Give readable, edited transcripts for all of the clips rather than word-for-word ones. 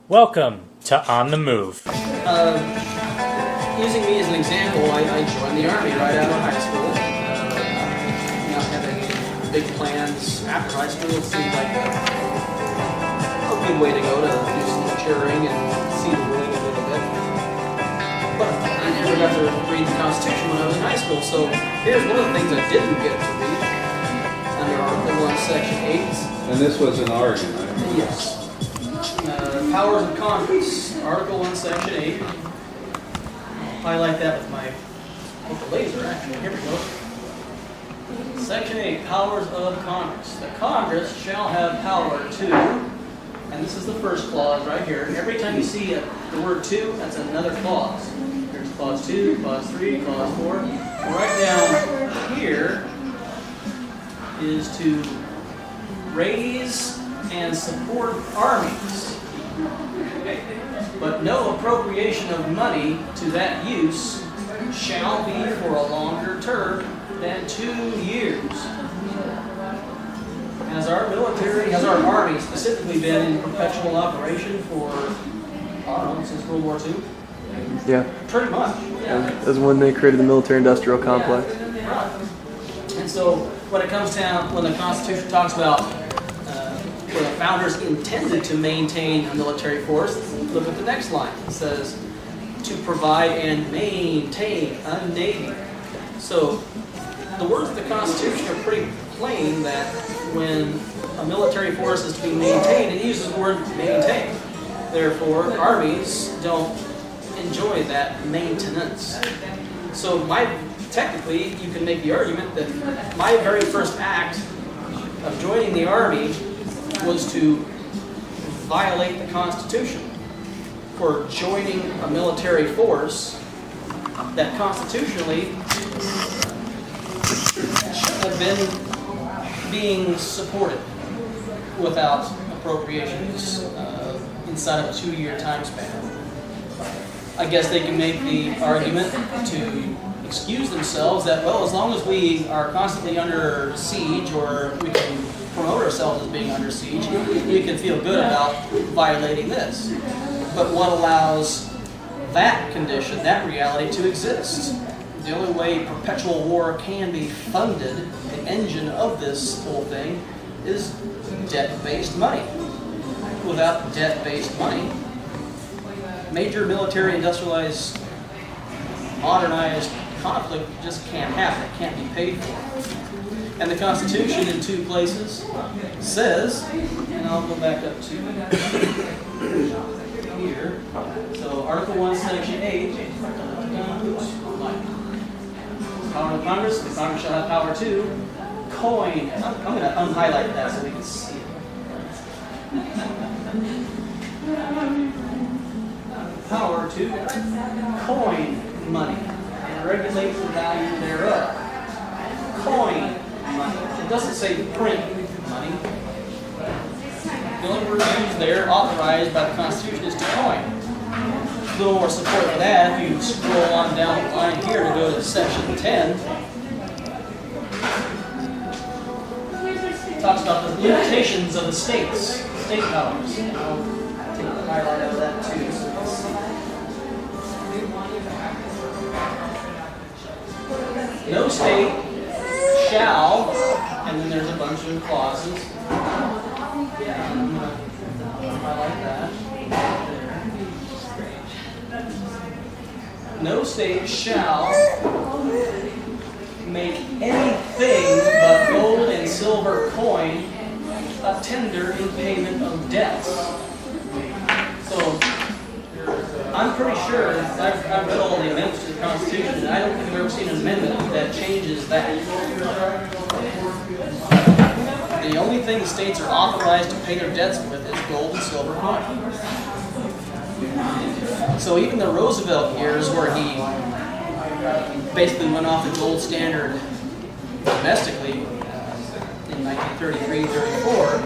Welcome to On the Move. Using me as an example, I joined the Army right out of high school. Not having big plans after high school. It seemed like a good way to go to do some maturing and see the world a little bit. But I never got to read the Constitution when I was in high school, so here's one of the things I didn't get to read under Article 1, Section 8. And this was in Oregon, right? Yes. Powers of Congress, Article 1, Section 8. Highlight that with the laser, actually. Here we go. Section 8, Powers of Congress. The Congress shall have power to, and this is the first clause right here. Every time you see the word to, that's another clause. Here's clause 2, clause 3, clause 4. Right down here is to raise and support armies, but no appropriation of money to that use shall be for a longer term than 2 years. Has our military, has our army specifically been in perpetual operation for, I don't know, since World War II? Yeah. Pretty much. Yeah. That's when they created the military-industrial complex. Yeah. Right. And so when it comes down, when the Constitution talks about where the founders intended to maintain a military force, look at the next line. It says, to provide and maintain a navy. So the words of the Constitution are pretty plain that when a military force is to be maintained, it uses the word maintain. Therefore, armies don't enjoy that maintenance. So technically, you can make the argument that my very first act of joining the Army was to violate the Constitution for joining a military force that constitutionally should have been being supported without appropriations inside of a 2-year time span. I guess they can make the argument to excuse themselves that, well, as long as we are constantly under siege, or we can promote ourselves as being under siege, we can feel good about violating this. But what allows that condition, that reality to exist? The only way perpetual war can be funded, the engine of this whole thing, is debt-based money. Without debt-based money, major military industrialized, modernized conflict just can't happen. It can't be paid for. And the Constitution in 2 places says, and I'll go back up to here. So Article 1, Section 8, power of Congress. The Congress shall have power to coin. I'm going to unhighlight that so we can see it. Power to coin money and regulate the value thereof. Coin money. It doesn't say print money. The only word used there, authorized by the Constitution, is to coin. A little more support for that if you scroll on down the line here to go to Section 10. It talks about the limitations of the states, state powers. I'll take the highlight out of that too. So no state shall, and then there's a bunch of clauses. Yeah, I'm going to highlight that. No state shall make anything but gold and silver coin a tender in payment of debts. So I'm pretty sure, I've read all the amendments to the Constitution, and I don't think I've ever seen an amendment that changes that. The only thing the states are authorized to pay their debts with is gold and silver coin. So even the Roosevelt years, where he basically went off the gold standard domestically in 1933-34,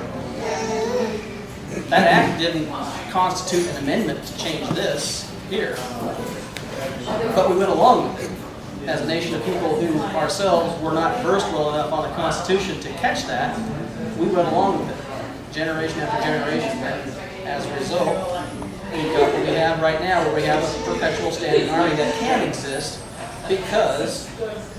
that act didn't constitute an amendment to change this here. But we went along with it. As a nation of people who ourselves were not versed well enough on the Constitution to catch that, we went along with it, generation after generation. And as a result, have right now, where we have a perpetual standing army that can exist because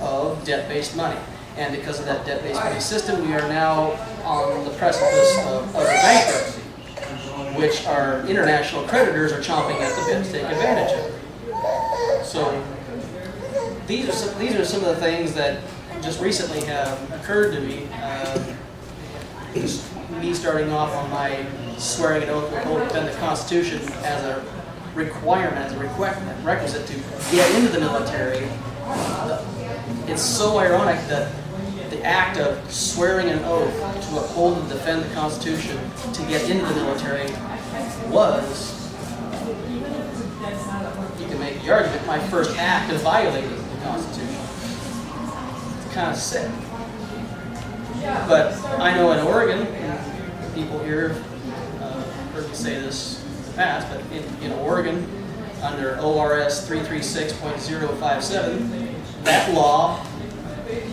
of debt-based money. And because of that debt-based money system, we are now on the precipice of utter bankruptcy, which our international creditors are chomping at the bit to take advantage of. So these are some of the things that just recently have occurred to me. Just me starting off on my swearing an oath to defend the Constitution as a requirement, as a requisite to get into the military. It's so ironic that the act of swearing an oath to uphold and defend the Constitution to get into the military was, you can make the argument, my first act of violating the Constitution. It's kind of sick. But I know in Oregon, and people here heard me say this in the past, but in Oregon, under ORS 336.057,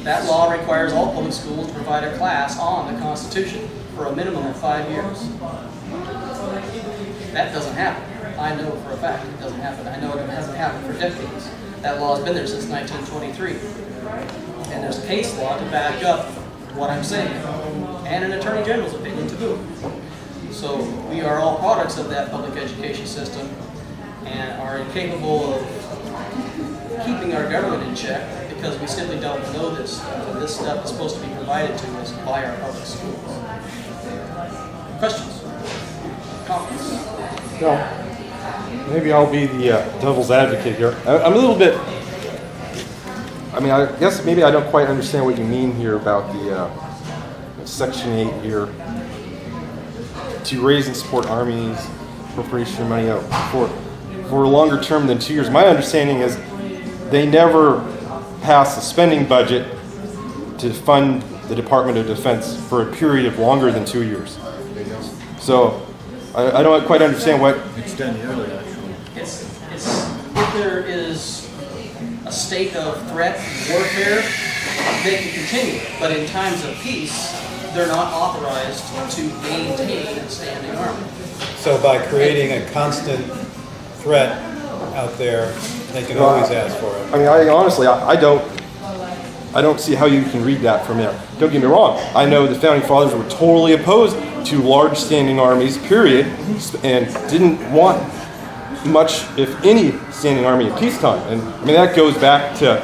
that law requires all public schools to provide a class on the Constitution for a minimum of 5 years. That doesn't happen. I know for a fact it doesn't happen. I know it hasn't happened for decades. That law has been there since 1923. And there's case law to back up what I'm saying, and an Attorney General's opinion to boot. So we are all products of that public education system and are incapable of keeping our government in check because we simply don't know this stuff, and this stuff is supposed to be provided to us by our public schools. Questions? Comments? No. Maybe I'll be the devil's advocate here. I'm a little bit, I mean, I guess maybe I don't quite understand what you mean here about the Section 8 here. To raise and support armies, appropriation money out for a longer term than 2 years. My understanding is they never passed a spending budget to fund the Department of Defense for a period of longer than 2 years. So I don't quite understand what... It's done yearly, actually. It's if there is a state of threat and warfare, they can continue. But in times of peace, they're not authorized to maintain a standing army. So by creating a constant threat out there, they can always ask for it. I mean, honestly, I don't see how you can read that from there. Don't get me wrong. I know the Founding Fathers were totally opposed to large standing armies, period, and didn't want much, if any, standing army in peacetime. And I mean, that goes back to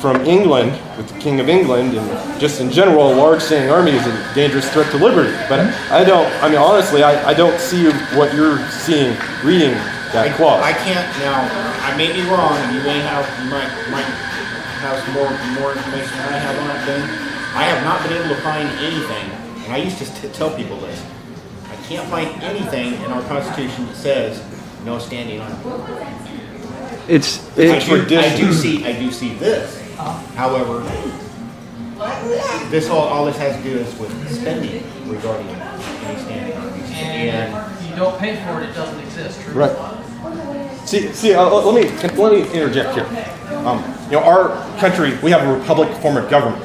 from England, with the King of England, and just in general, a large standing army is a dangerous threat to liberty. But honestly, I don't see what you're seeing reading that clause. I can't now. I may be wrong, and you might have some more information than I have on it. Then I have not been able to find anything, and I used to tell people this. I can't find anything in our Constitution that says no standing army. I do see this. However, all this has to do is with spending regarding any standing armies. And you don't pay for it, it doesn't exist. True? Right. See. Let me interject here. Our country, we have a republic form of government,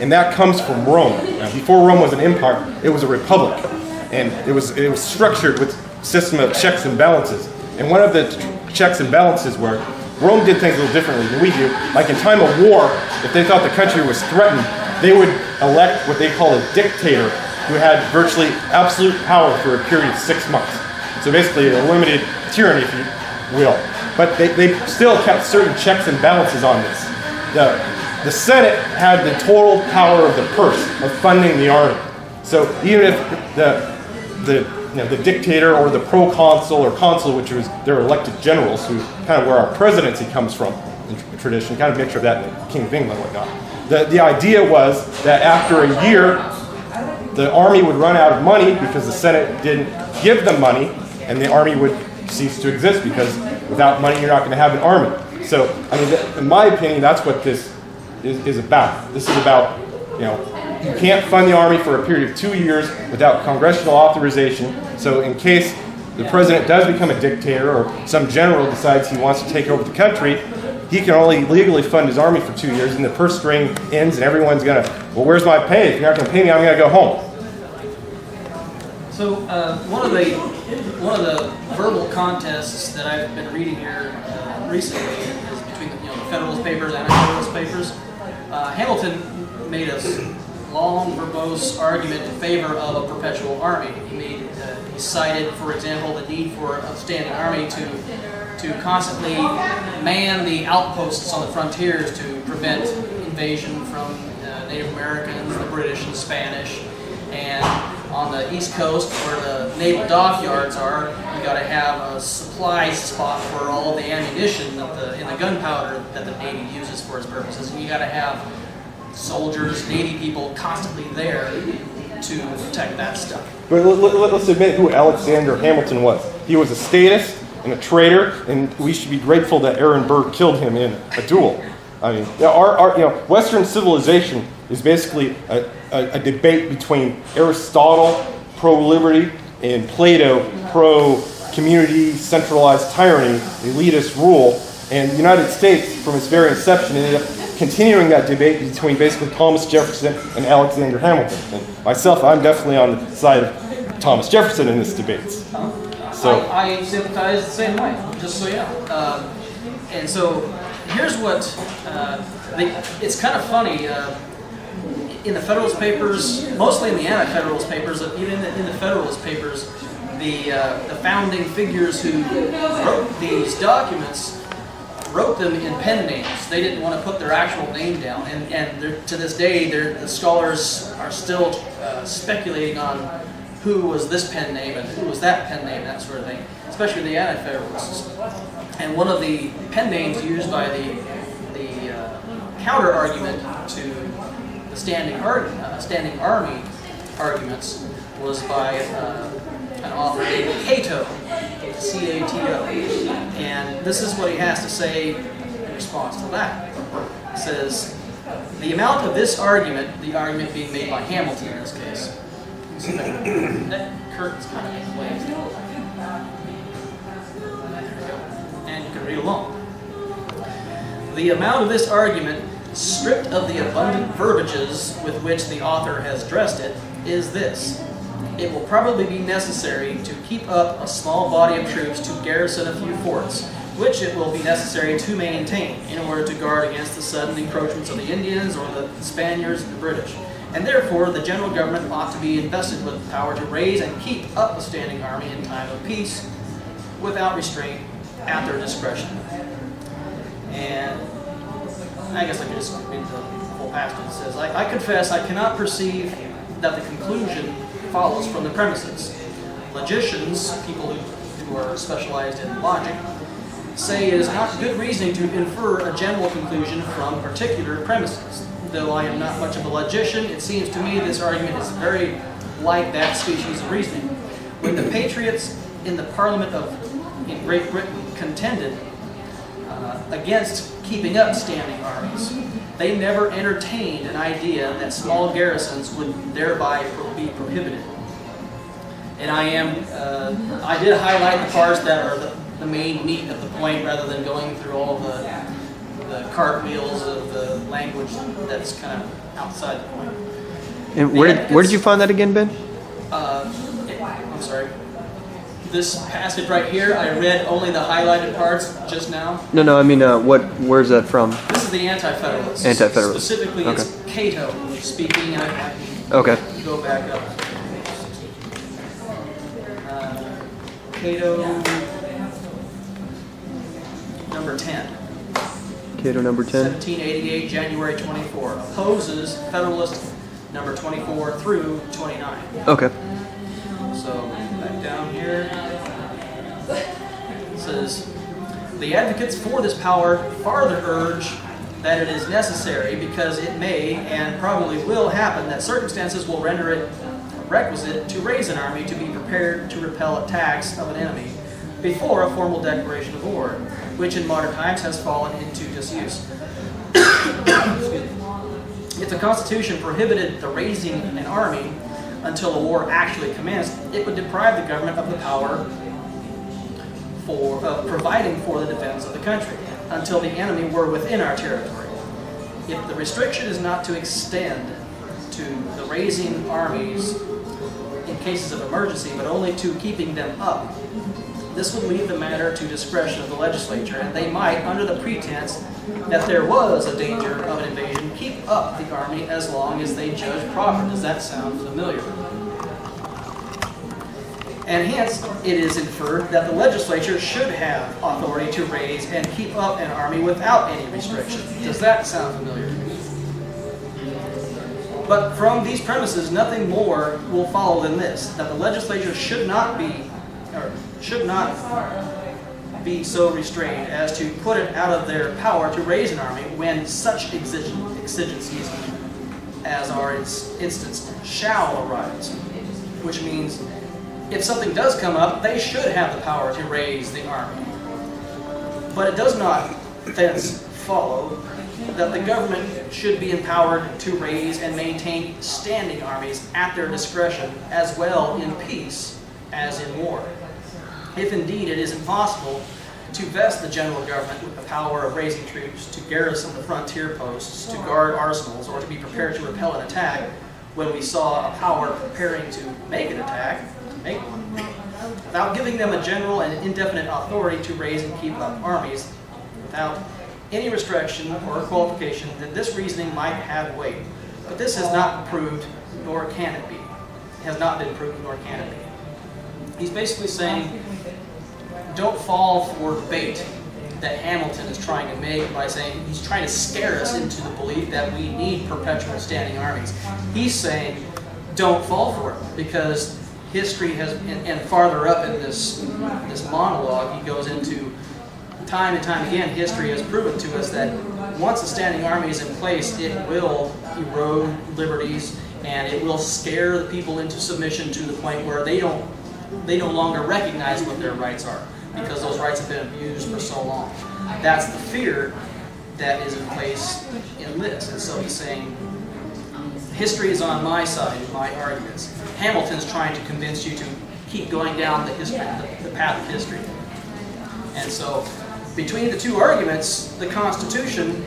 and that comes from Rome. Now, before Rome was an empire, it was a republic, and it was structured with a system of checks and balances. And one of the checks and balances were Rome did things a little differently than we do. Like in time of war, if they thought the country was threatened, they would elect what they call a dictator, who had virtually absolute power for a period of 6 months. So basically a limited tyranny, if you will. But they still kept certain checks and balances on this. The Senate had the total power of the purse of funding the army. So even if the dictator or the proconsul or consul, which was their elected generals, who kind of where our presidency comes from in tradition, kind of mixture of that and the King of England and whatnot. The idea was that after a year, the army would run out of money because the Senate didn't give them money, and the army would cease to exist because without money you're not going to have an army. So, I mean, in my opinion, that's what this is about. This is about, you can't fund the army for a period of 2 years without congressional authorization. So in case the president does become a dictator or some general decides he wants to take over the country, he can only legally fund his army for 2 years, and the purse string ends, and everyone's going to, well, where's my pay? If you're not going to pay me, I'm going to go home. So one of the verbal contests that I've been reading here recently is between the Federalist Papers and Anti-Federalist Papers. Hamilton made a long, verbose argument in favor of a perpetual army. He cited, for example, the need for a standing army to constantly man the outposts on the frontiers to prevent invasion from Native Americans, the British and Spanish. And on the East Coast, where the naval dockyards are, you got to have a supply spot for all the ammunition and the gunpowder that the Navy uses for its purposes. And you got to have soldiers, Navy people constantly there to protect that stuff. But let's admit who Alexander Hamilton was. He was a statist and a traitor, and we should be grateful that Aaron Burr killed him in a duel. I mean, our Western civilization is basically a debate between Aristotle, pro-liberty, and Plato, pro-community, centralized tyranny, elitist rule. And the United States, from its very inception, ended up continuing that debate between basically Thomas Jefferson and Alexander Hamilton. And myself, I'm definitely on the side of Thomas Jefferson in this debate. So I sympathize the same way, just so you know. And so here's what, it's kind of funny, in the Federalist Papers, mostly in the Anti-Federalist Papers, even in the Federalist Papers, the founding figures who wrote these documents wrote them in pen names. They didn't want to put their actual name down, and to this day, the scholars are still speculating on who was this pen name and who was that pen name, that sort of thing, especially the Anti-Federalists. And one of the pen names used by the counter-argument to the standing army arguments was by an author named Cato, C-A-T-O. And this is what he has to say in response to that. It says, the amount of this argument, the argument being made by Hamilton in this case, you see that curtain's kind of in the way. There we go. And you can read along. The amount of this argument, stripped of the abundant verbiages with which the author has dressed it, is this. It will probably be necessary to keep up a small body of troops to garrison a few forts, which it will be necessary to maintain in order to guard against the sudden encroachments of the Indians or the Spaniards and the British. And therefore, the general government ought to be invested with the power to raise and keep up a standing army in time of peace without restraint at their discretion. And I guess I could just read the whole passage. It says, I confess I cannot perceive that the conclusion follows from the premises. Logicians, people who are specialized in logic, say it is not good reasoning to infer a general conclusion from particular premises. Though I am not much of a logician, it seems to me this argument is very like that species of reasoning. When the patriots in the Parliament in Great Britain contended against keeping up standing armies, they never entertained an idea that small garrisons would thereby be prohibited. And I did highlight the parts that are the main meat of the point rather than going through all the cartwheels of the language that's kind of outside the point. And where did you find that again, Ben? I'm sorry. This passage right here, I read only the highlighted parts just now. No, I mean, where's that from? This is the Anti-Federalists. Anti-Federalists. Specifically, Okay. it's Cato speaking. Okay. Go back up. Cato, number 10. Cato number 10. 1788, January 24. Opposes Federalist number 24 through 29. Okay. So, back down here. It says, the advocates for this power farther urge that it is necessary because it may and probably will happen that circumstances will render it requisite to raise an army to be prepared to repel attacks of an enemy before a formal declaration of war, which in modern times has fallen into disuse. If the Constitution prohibited the raising an army until a war actually commenced, it would deprive the government of the power for providing for the defense of the country until the enemy were within our territory. If the restriction is not to extend to the raising armies in cases of emergency, but only to keeping them up. This would leave the matter to discretion of the legislature, and they might, under the pretense that there was a danger of an invasion, keep up the army as long as they judge proper. Does that sound familiar? And hence, it is inferred that the legislature should have authority to raise and keep up an army without any restriction. Does that sound familiar? But from these premises, nothing more will follow than this: that the legislature should not be so restrained as to put it out of their power to raise an army when such exigencies as are instanced shall arise. Which means, if something does come up, they should have the power to raise the army. But it does not thence follow that the government should be empowered to raise and maintain standing armies at their discretion, as well in peace as in war. If indeed it is impossible to vest the general government with the power of raising troops to garrison the frontier posts, to guard arsenals, or to be prepared to repel an attack, when we saw a power preparing to make an attack, make one, without giving them a general and indefinite authority to raise and keep up armies, without any restriction or qualification, then this reasoning might have weight. But this has not proved, nor can it be. It has not been proved, nor can it be. He's basically saying, don't fall for bait that Hamilton is trying to make by saying he's trying to scare us into the belief that we need perpetual standing armies. He's saying, don't fall for it, because history has, and farther up in this monologue, he goes into time and time again, history has proven to us that once a standing army is in place, it will erode liberties, and it will scare the people into submission to the point where they no longer recognize what their rights are, because those rights have been abused for so long. That's the fear that is in place in this. And so he's saying, history is on my side in my arguments. Hamilton's trying to convince you to keep going down the path of history. And so, between the two arguments, the Constitution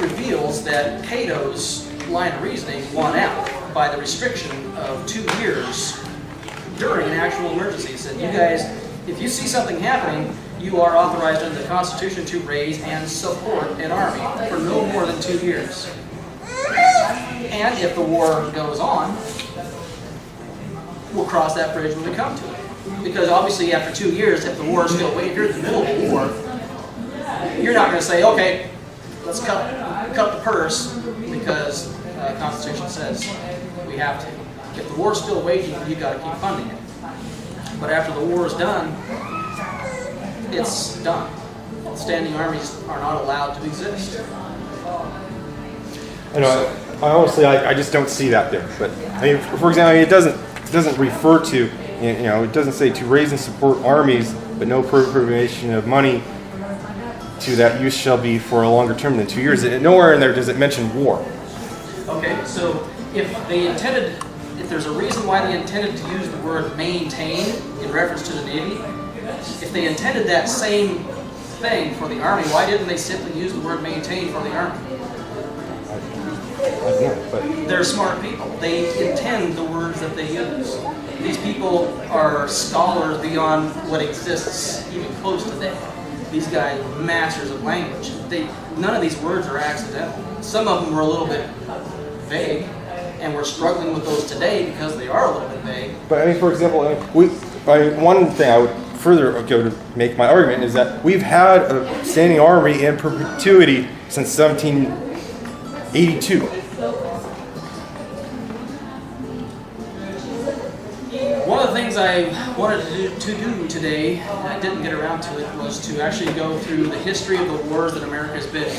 reveals that Cato's line of reasoning won out by the restriction of 2 years during an actual emergency. He said, you guys, if you see something happening, you are authorized under the Constitution to raise and support an army for no more than 2 years. And if the war goes on, we'll cross that bridge when we come to it. Because obviously after 2 years, if the war is still waiting, if you're in the middle of a war, you're not going to say, okay, let's cut the purse, because the Constitution says we have to. If the war's still waging, you've got to keep funding it. But after the war is done, it's done. Standing armies are not allowed to exist. I know. I honestly, I just don't see that there. But I mean, for example, it doesn't refer to, it doesn't say to raise and support armies, but no appropriation of money to that use shall be for a longer term than 2 years. Nowhere in there does it mention war. Okay, so if there's a reason why they intended to use the word maintain in reference to the Navy, if they intended that same thing for the Army, why didn't they simply use the word maintain for the Army? I don't know, but They're smart people. They intend the words that they use. These people are scholars beyond what exists even close to them. These guys are masters of language. None of these words are accidental. Some of them were a little bit vague, and we're struggling with those today because they are a little bit vague. But I mean, for example, one thing I would further go to make my argument is that we've had a standing army in perpetuity since 1782. One of the things I wanted to do today, and I didn't get around to it, was to actually go through the history of the wars that America has been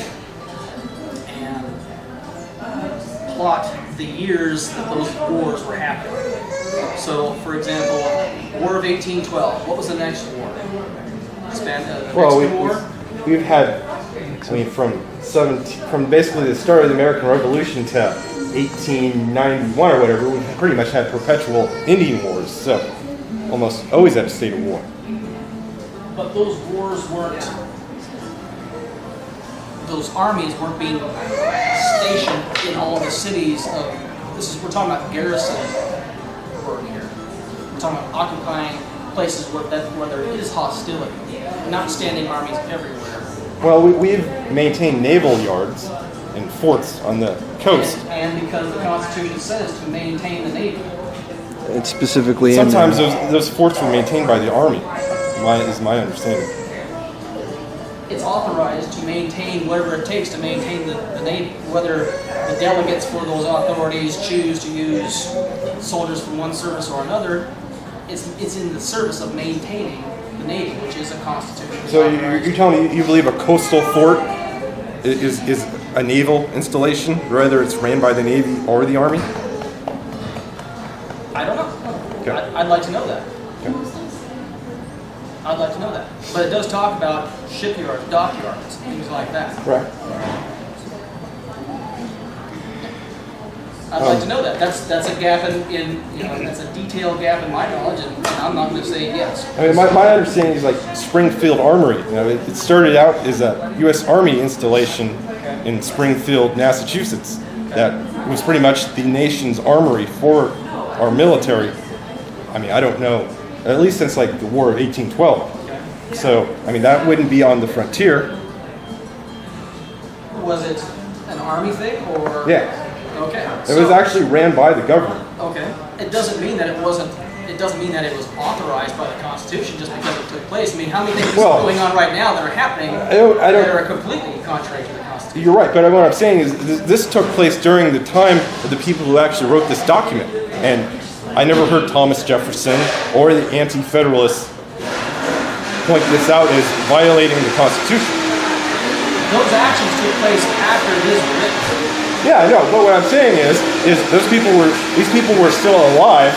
in and plot the years that those wars were happening. So, for example, War of 1812. What was the next war? We've had, from basically the start of the American Revolution to 1891 or whatever, we pretty much had perpetual Indian wars, so almost always at a state of war. But those wars those armies weren't being stationed in all the cities of, we're talking about garrison work here. talking about occupying places where there is hostility, not standing armies everywhere. Well, we've maintained naval yards and forts on the coast. And because the Constitution says to maintain the Navy. It's specifically Sometimes in there. those forts were maintained by the Army, is my understanding. It's authorized to maintain whatever it takes to maintain the Navy. Whether the delegates for those authorities choose to use soldiers from one service or another, it's in the service of maintaining the Navy, which is a constitution. So you're telling me you believe a coastal fort is a naval installation, whether it's ran by the Navy or the Army? I don't know. Okay. I'd like to know that. Okay. I'd like to know that. But it does talk about shipyards, dockyards, things like that. Right. I'd like to know that. That's a gap in that's a detailed gap in my knowledge, and I'm not going to say yes. I mean, my understanding is like Springfield Armory. It started out as a U.S. Army installation in Springfield, Massachusetts. That was pretty much the nation's armory for our military. I mean, I don't know, at least since like the War of 1812. So, I mean, that wouldn't be on the frontier. Was it an army thing or? Yeah. Okay. It was actually ran by the government. Okay. It doesn't mean that it wasn't. It doesn't mean that it was authorized by the Constitution just because it took place. I mean, how many things are going on right now that are happening that are completely contrary to the Constitution? You're right, but what I'm saying is this took place during the time of the people who actually wrote this document. And I never heard Thomas Jefferson or the Anti-Federalists point this out as violating the Constitution. Those actions took place after this was written. Yeah, I know, but what I'm saying is these people were still alive,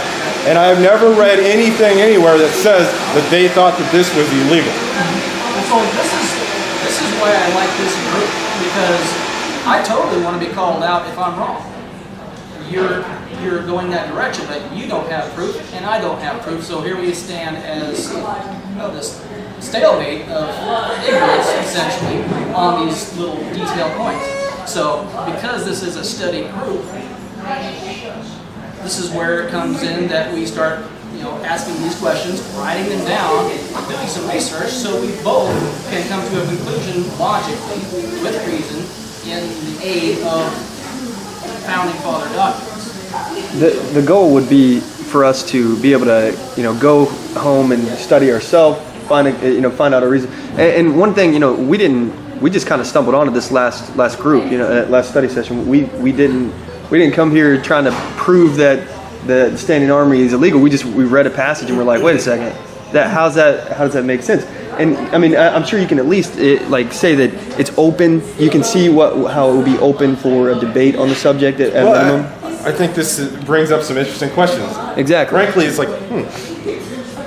and I have never read anything anywhere that says that they thought that this was illegal. And so this is why I like this group, because I totally want to be called out if I'm wrong. You're going that direction, but you don't have proof, and I don't have proof. So here we stand as this stalemate of ignorance, essentially, on these little detailed points. So because this is a study group, this is where it comes in that we start, asking these questions, writing them down, doing some research, so we both can come to a conclusion logically, with reason, in the aid of founding father documents. The goal would be for us to be able to go home and study ourselves, find out a reason. And one thing we just kind of stumbled onto this last group, last study session. We didn't come here trying to prove that the standing army is illegal. We read a passage and we're like, wait a second, how does that make sense? And I mean, I'm sure you can at least say that it's open. You can see how it would be open for a debate on the subject at minimum. I think this brings up some interesting questions. Exactly. Frankly, it's like,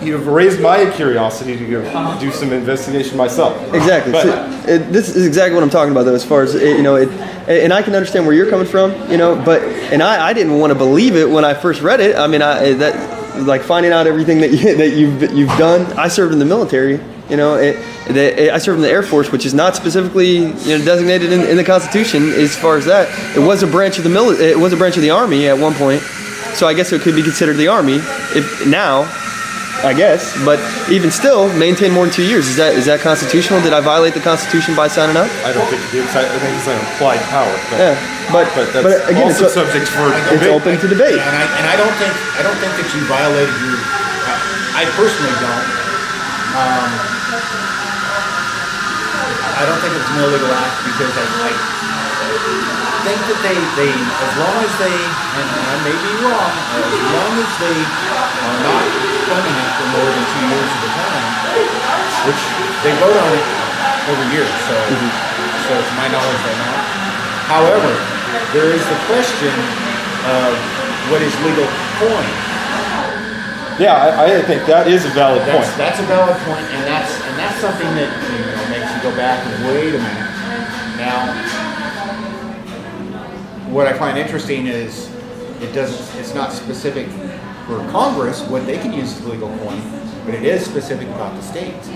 you've raised my curiosity to go do some investigation myself. Exactly. But, this is exactly what I'm talking about, though. As far as and I can understand where you're coming from, but I didn't want to believe it when I first read it. I mean, like finding out everything that you've done. I served in the military. I served in the Air Force, which is not specifically designated in the Constitution as far as that. It was a branch of the It was a branch of the Army at one point, so I guess it could be considered the Army if now. I guess, but even still, maintain more than 2 years. Is that constitutional? Did I violate the Constitution by signing up? I don't think it is. I think it's an implied power. But again, also subject for debate. It's open to debate. And I don't think that you violated your. I personally don't. I don't think it's an illegal act because I think that they as long as they, and I may be wrong, as long as they are not funding it for more than 2 years at a time, which they vote on it every year, so to my knowledge they're not. However, there is the question of what is legal coin. Yeah, I think that is a valid point. That's a valid point, and that's something that makes you go back and wait a minute. Now, what I find interesting is it's not specific for Congress what they can use as legal coin, but it is specific about the states.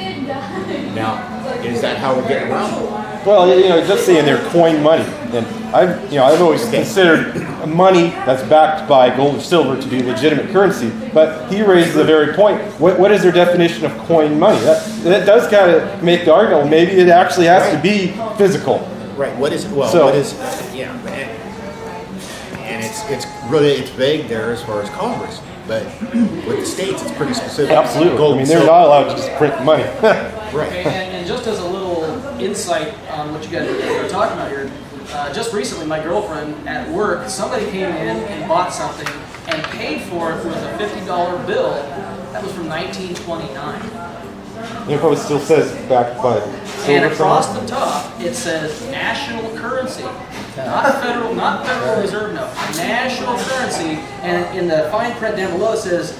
Now, Is that how we're getting around it? Well, just saying they're coin money, and I've always considered money that's backed by gold or silver to be legitimate currency. But he raises the very point. What is their definition of coin money? That does kind of make the argument. Well, maybe it actually has to be physical. Right. What is yeah, and it's really vague there as far as Congress, but with the states it's pretty specific. Absolutely. Gold I mean, and they're silver. not allowed to just print money. Right. Okay, and just as a little insight on what you guys are talking about here, just recently my girlfriend at work, somebody came in and bought something and paid for it with a $50 bill that was from 1929. It probably still says backed by And silver across somewhere. the top, it says national currency, not Federal Reserve note, national currency. And in the fine print down below it says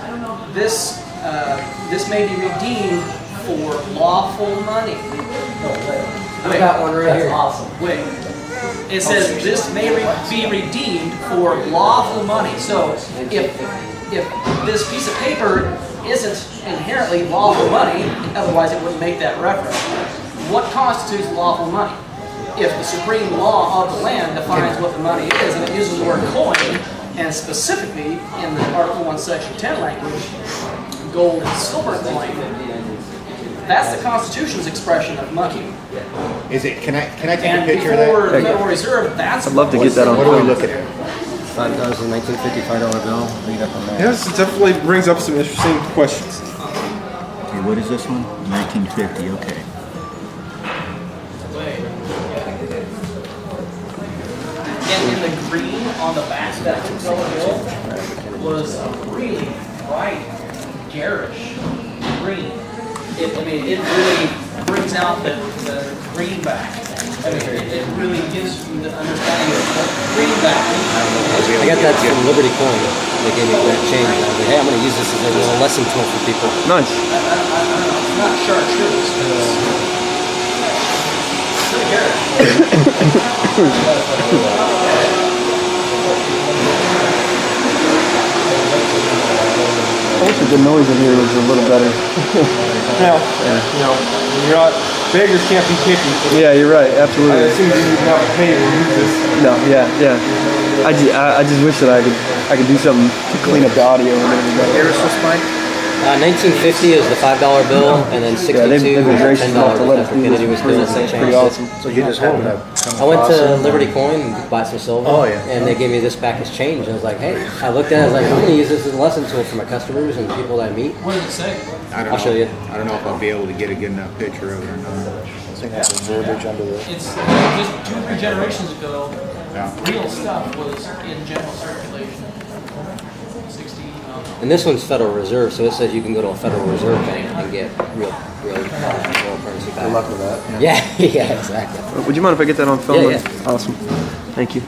this may be redeemed for lawful money. I got one right here. Awesome. Wait. It says this may be redeemed for lawful money. So if this piece of paper isn't inherently lawful money, otherwise it wouldn't make that reference. What constitutes lawful money? If the supreme law of the land defines what the money is, and it uses the word coin, and specifically in the Article 1, Section 10 language, gold and silver coin, that's the Constitution's expression of money. Is it? Can I take And a picture of before that? the Federal Reserve, that's I'd love to get that on What are we film. looking at? 5,000, 1955 bill. Read up on that. Yes, it definitely brings up some interesting questions. Okay, what is this one? 1950. Okay. And in the green on the back of that $2 bill was a really bright, garish green. It really brings out the greenback. I mean, it really gives you the understanding of what greenback means. I got that from Liberty Coin. They gave me that change. I was like, hey, I'm going to use this as a little lesson tool for people. Nice. It's not chartreuse. It's pretty garish. I wish the noise in here was a little better. Now, you're not, beggars can't be picky. Yeah, you're right. I Absolutely. assume you didn't have to pay to use this. No, yeah. I just wish that I could do something to clean up the audio and everything. Here's this, Mike. 1950 is the $5 bill, and then 62 Yeah, they've been gracious $10 enough to let us after do Kennedy this was for free. built. They It's pretty changed it. awesome. So you just hold it up. I went to Liberty Coin and bought some silver. Oh, yeah. And they gave me this back as change. And I was like, hey, I looked at it, I was like, I'm going to use this as a lesson tool for my customers and people that I meet. What does it say? I don't I'll know. show you. I don't know if I'll be able to get a good enough picture of it or not. I think that's a verbiage under there. It's just 2 or 3 generations ago, Yeah. real stuff was in general circulation. 60. And this one's Federal Reserve, so it says you can go to a Federal Reserve bank and get real currency back. Good luck with that. Yeah, yeah, exactly. Would you mind if I get that on film? Yeah. Awesome. Thank you.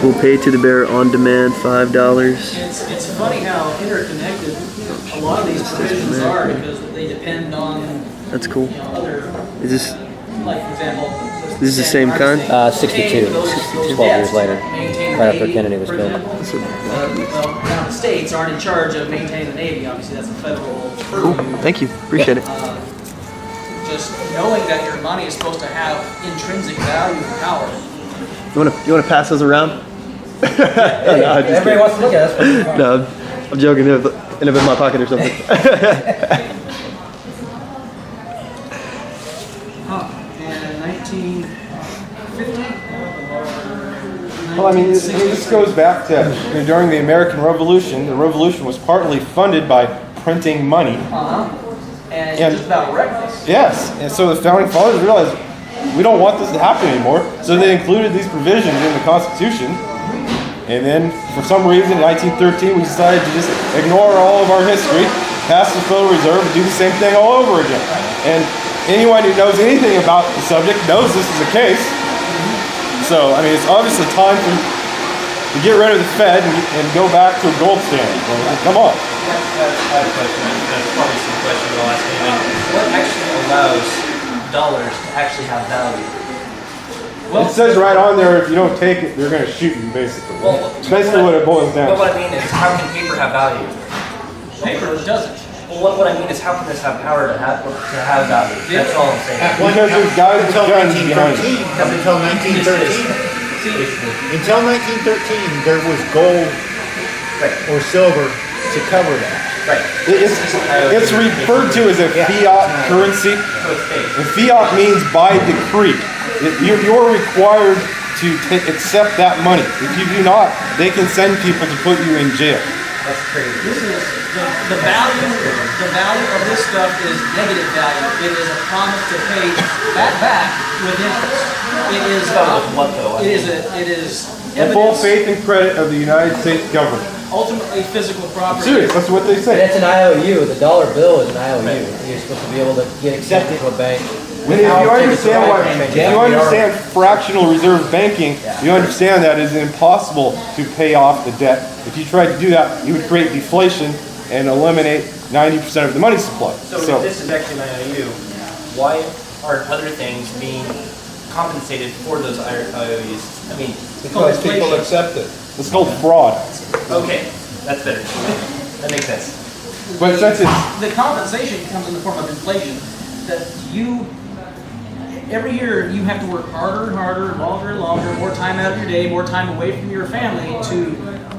We'll pay to the bearer on demand $5. It's funny how interconnected a lot of these provisions are because they depend on That's cool. other, Is this like for example. This is the same kind? 62, 12 years later, right after Kennedy was built. Now the states aren't in charge of maintaining the Navy. Obviously, that's a federal cool? purview. Thank you. Appreciate it. Just knowing that your money is supposed to have intrinsic value and power. You wanna pass those around? No, I'm just kidding. wants to look at us. No, I'm joking. End up in my pocket or something. And 1950. Well, I mean, this goes back to during the American Revolution. The Revolution was partly funded by printing money. And it's And- just about reckless. Yes, and so the founding fathers realized we don't want this to happen anymore. So they included these provisions in the Constitution. And then, for some reason, in 1913, we decided to just ignore all of our history, pass the Federal Reserve, and do the same thing all over again. And anyone who knows anything about the subject knows this is the case. So, I mean, it's obviously time to get rid of the Fed and go back to a gold standard. Come on. I have a question. That's probably some question you'll ask me. What actually allows dollars to actually have value? It says right on there, if you don't take it, they're going to shoot you, basically. Well, It's basically what it boils down But to. what I mean is, how can paper have value? Paper doesn't. Well, what I mean is, how can this have power to have value? That's all I'm saying. Because there's guys with Until guns behind it. 1913, until 1913. Until 1913, there was gold or silver to cover that. Right. It's referred to as a fiat currency. So it's fake. And fiat means by decree. You're required to accept that money. If you do not, they can send people to put you in jail. That's crazy. This is the value. The value of this stuff is negative value. It is a promise to pay that back with interest. It is What though? It is The full evidence, faith and credit of the United States government. ultimately physical property. Serious, that's what they And say. it's an IOU. The dollar bill is an IOU. You're supposed to be able to get accepted to a bank. And if you understand fractional reserve banking, you understand that it's impossible to pay off the debt. If you tried to do that, you would create deflation and eliminate 90% of the money supply. So if this is actually an IOU, why aren't other things being compensated for those IOUs? I mean, Because people accept it. It's called fraud. okay, that's better. That makes sense. But since it's The compensation comes in the form of inflation. That every year you have to work harder and harder, longer and longer, more time out of your day, more time away from your family to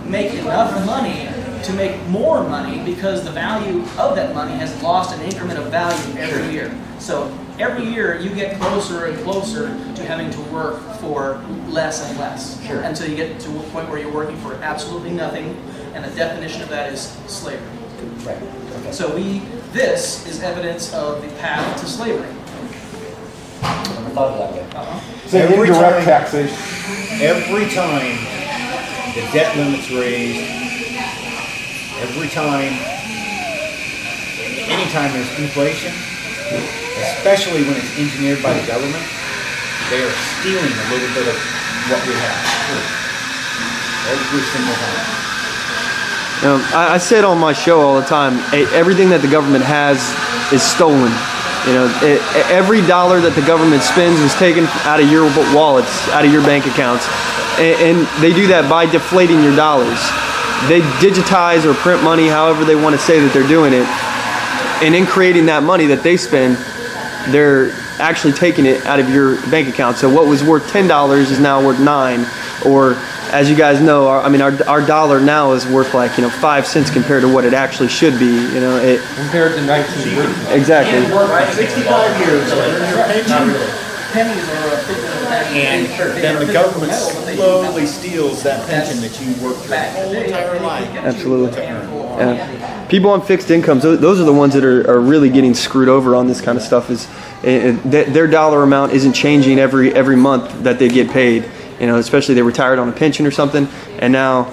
make enough money to make more money, because the value of that money has lost an increment of value every year. So every year you get closer and closer to having to work for less and less, until you get to a point where you're working for absolutely nothing, and the definition of that is slavery. Right. Okay. So this is evidence of the path to slavery. Never thought of that way. it's an Every indirect time- taxation. Every time the debt limit's raised, every time, anytime there's inflation, especially when it's engineered by the government, they are stealing a little bit of what we have. Every single time. I say it on my show all the time. Everything that the government has is stolen. Every dollar that the government spends is taken out of your wallets, out of your bank accounts, and they do that by deflating your dollars. They digitize or print money, however they want to say that they're doing it, and in creating that money that they spend, they're actually taking it out of your bank account. So what was worth $10 is now worth $9, or as you guys know, our dollar now is worth 5 cents compared to what it actually should be. Compared to 1930. Exactly. 65 years Pennies are a figure of value. and then the government slowly steals that pension that you worked your Back in whole the day, entire life. Absolutely. to earn. Yeah. People on fixed incomes, those are the ones that are really getting screwed over on this kind of stuff. Is their dollar amount isn't changing every month that they get paid. Especially they retired on a pension or something, and now,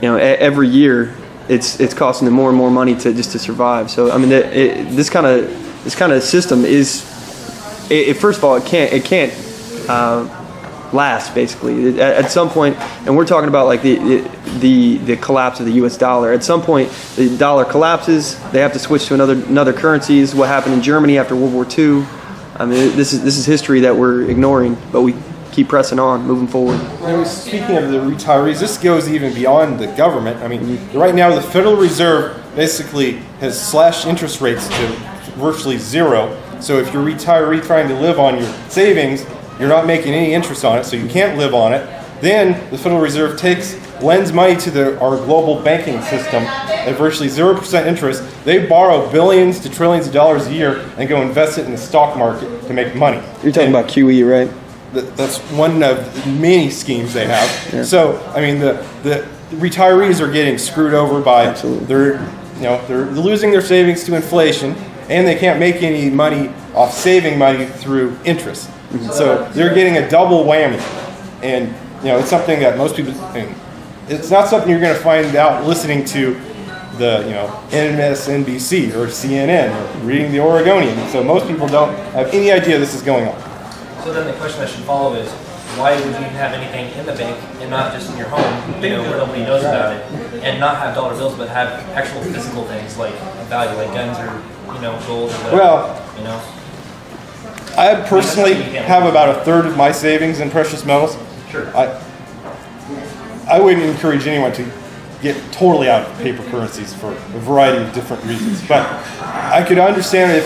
every year it's costing them more and more money to survive. So this kind of system is, first of all, it can't last basically. At some point, and we're talking about like the collapse of the U.S. dollar. At some point, the dollar collapses. They have to switch to another currencies. What happened in Germany after World War II? This is history that we're ignoring, but we keep pressing on, moving forward. Speaking of the retirees, this goes even beyond the government. Right now the Federal Reserve basically has slashed interest rates to virtually zero. So if you're a retiree trying to live on your savings, you're not making any interest on it, so you can't live on it. Then the Federal Reserve lends money to our global banking system at virtually 0% interest. They borrow billions to trillions of dollars a year and go invest it in the stock market to make money. You're talking about QE, right? That's one of many schemes they have. Yeah. So, the retirees are getting screwed over by they're losing their savings to inflation, and they can't make any money off saving money through interest. So they're getting a double whammy, and it's something that most people. It's not something you're going to find out listening to the MSNBC or CNN or reading the Oregonian. So most people don't have any idea this is going on. So then the question that should follow is, why would you have anything in the bank and not just in your home, where nobody knows about it, and not have dollar bills, but have actual physical things like value, like guns or gold or whatever? Well, I personally have about a third of my savings in precious metals. Sure. I wouldn't encourage anyone to get totally out of paper currencies for a variety of different reasons. But I could understand if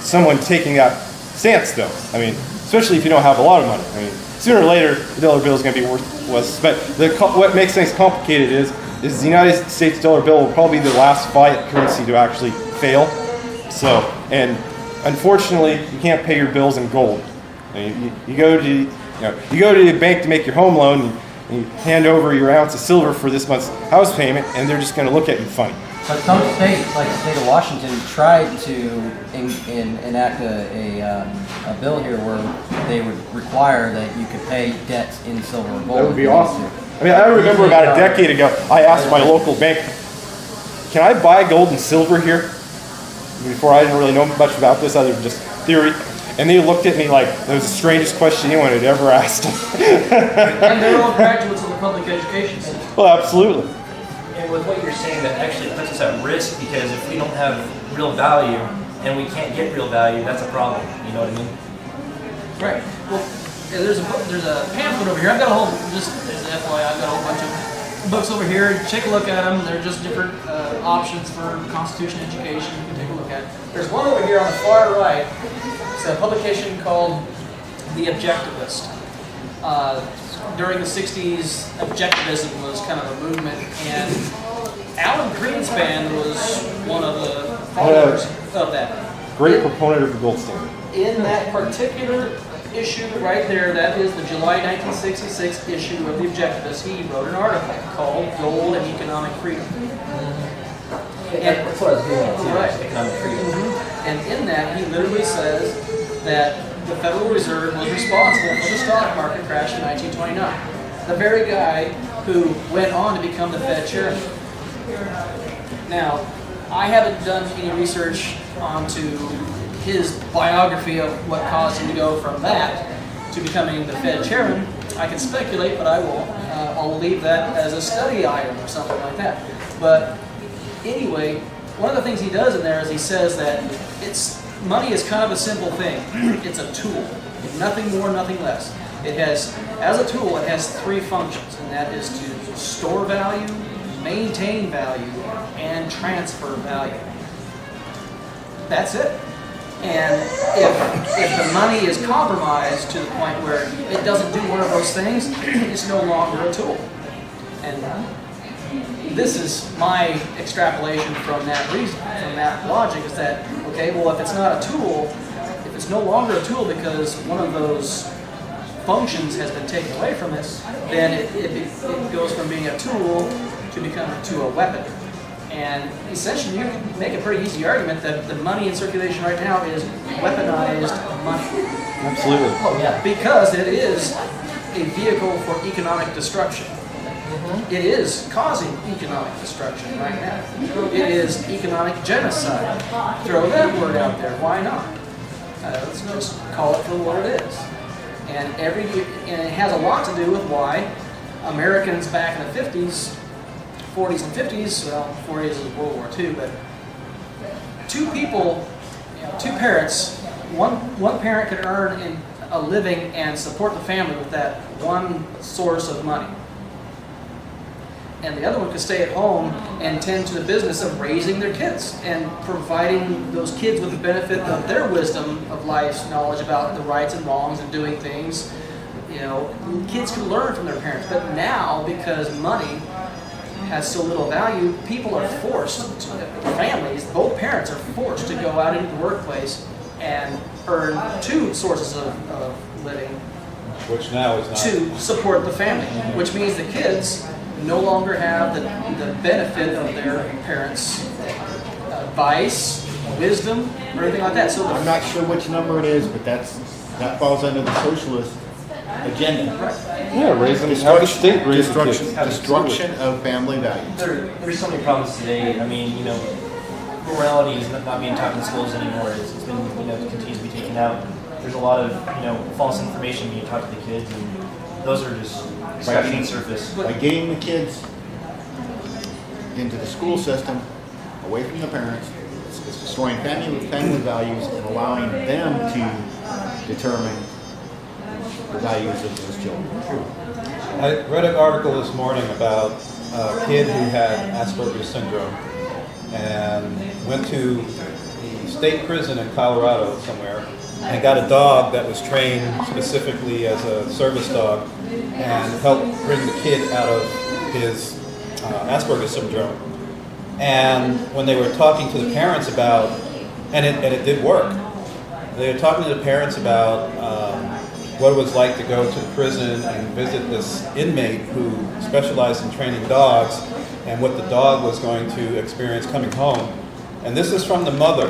someone taking that stance, though. I mean, especially if you don't have a lot of money. I mean, sooner or later, the dollar bill is going to be worthless. But what makes things complicated is the United States dollar bill will probably be the last fiat currency to actually fail. So, and unfortunately, you can't pay your bills in gold. I mean, you go to the bank to make your home loan, and you hand over your ounce of silver for this month's house payment, and they're just going to look at you funny. But some states, like the state of Washington, tried to enact a bill here where they would require that you could pay debts in silver or gold. That would be awesome. I mean, I remember about a decade ago, I asked my local bank, can I buy gold and silver here? Before, I didn't really know much about this other than just theory. And they looked at me like it was the strangest question anyone had ever asked. And they're all graduates of the public education system. Well, absolutely. And with what you're saying, that actually puts us at risk, because if we don't have real value and we can't get real value, that's a problem. You know what I mean? Right. Well, there's a pamphlet over here. I've got a whole, just as an FYI, I've got a whole bunch of books over here. Take a look at them. They're just different options for Constitution education. You can take a look at. There's one over here on the far right. It's a publication called The Objectivist. During the 60s, objectivism was kind of a movement, and Alan Greenspan was one of the followers of that. Great proponent of the gold standard. In that particular issue right there, that is the July 1966 issue of The Objectivist, he wrote an article called Gold and Economic Freedom. That's what I was getting at too, Right. economic freedom. And in that, he literally says that the Federal Reserve was responsible for the stock market crash in 1929. The very guy who went on to become the Fed chairman. Now, I haven't done any research onto his biography of what caused him to go from that to becoming the Fed chairman. I can speculate, but I won't. I'll leave that as a study item or something like that. But anyway, one of the things he does in there is he says that money is kind of a simple thing. It's a tool. Nothing more, nothing less. It has, as a tool, it has three functions, and that is to store value, maintain value, and transfer value. That's it. And if the money is compromised to the point where it doesn't do one of those things, it's no longer a tool. And this is my extrapolation from that reason, from that logic, is that, okay, well, if it's not a tool, if it's no longer a tool because one of those functions has been taken away from it, then it goes from being a tool to a weapon. And essentially, you can make a pretty easy argument that the money in circulation right now is weaponized money. Absolutely. Oh yeah. Because it is a vehicle for economic destruction. It is causing economic destruction right now. It is economic genocide. Throw that word out there. Why not? Let's just call it for what it is. And it has a lot to do with why Americans back in the 40s and 50s, well, 40s is World War II, but two parents, one parent could earn a living and support the family with that one source of money. And the other one could stay at home and tend to the business of raising their kids and providing those kids with the benefit of their wisdom of life's knowledge about the rights and wrongs of doing things. You know, kids can learn from their parents. But now, because money has so little value, people are forced, families, both parents are forced to go out into the workplace and earn two sources of living. Which now is not. To support the family, which means the kids no longer have the benefit of their parents' advice, wisdom, or anything like that. So I'm not sure which number it is, but that falls under the socialist agenda. Yeah, raising how the state raises kids. Destruction of family values. There's so many problems today. I mean, you know, morality is not being taught in schools anymore. It's been, you know, continues to be taken out. There's a lot of, you know, false information being taught to the kids, and those are just scratching the surface. By getting the kids into the school system, away from the parents, it's destroying family values and allowing them to determine the values of those children. I read an article this morning about a kid who had Asperger's syndrome and went to the state prison in Colorado somewhere and got a dog that was trained specifically as a service dog and helped bring the kid out of his Asperger's syndrome. And when they were talking to the parents about, and it did work, they were talking to the parents about what it was like to go to the prison and visit this inmate who specialized in training dogs and what the dog was going to experience coming home. And this is from the mother.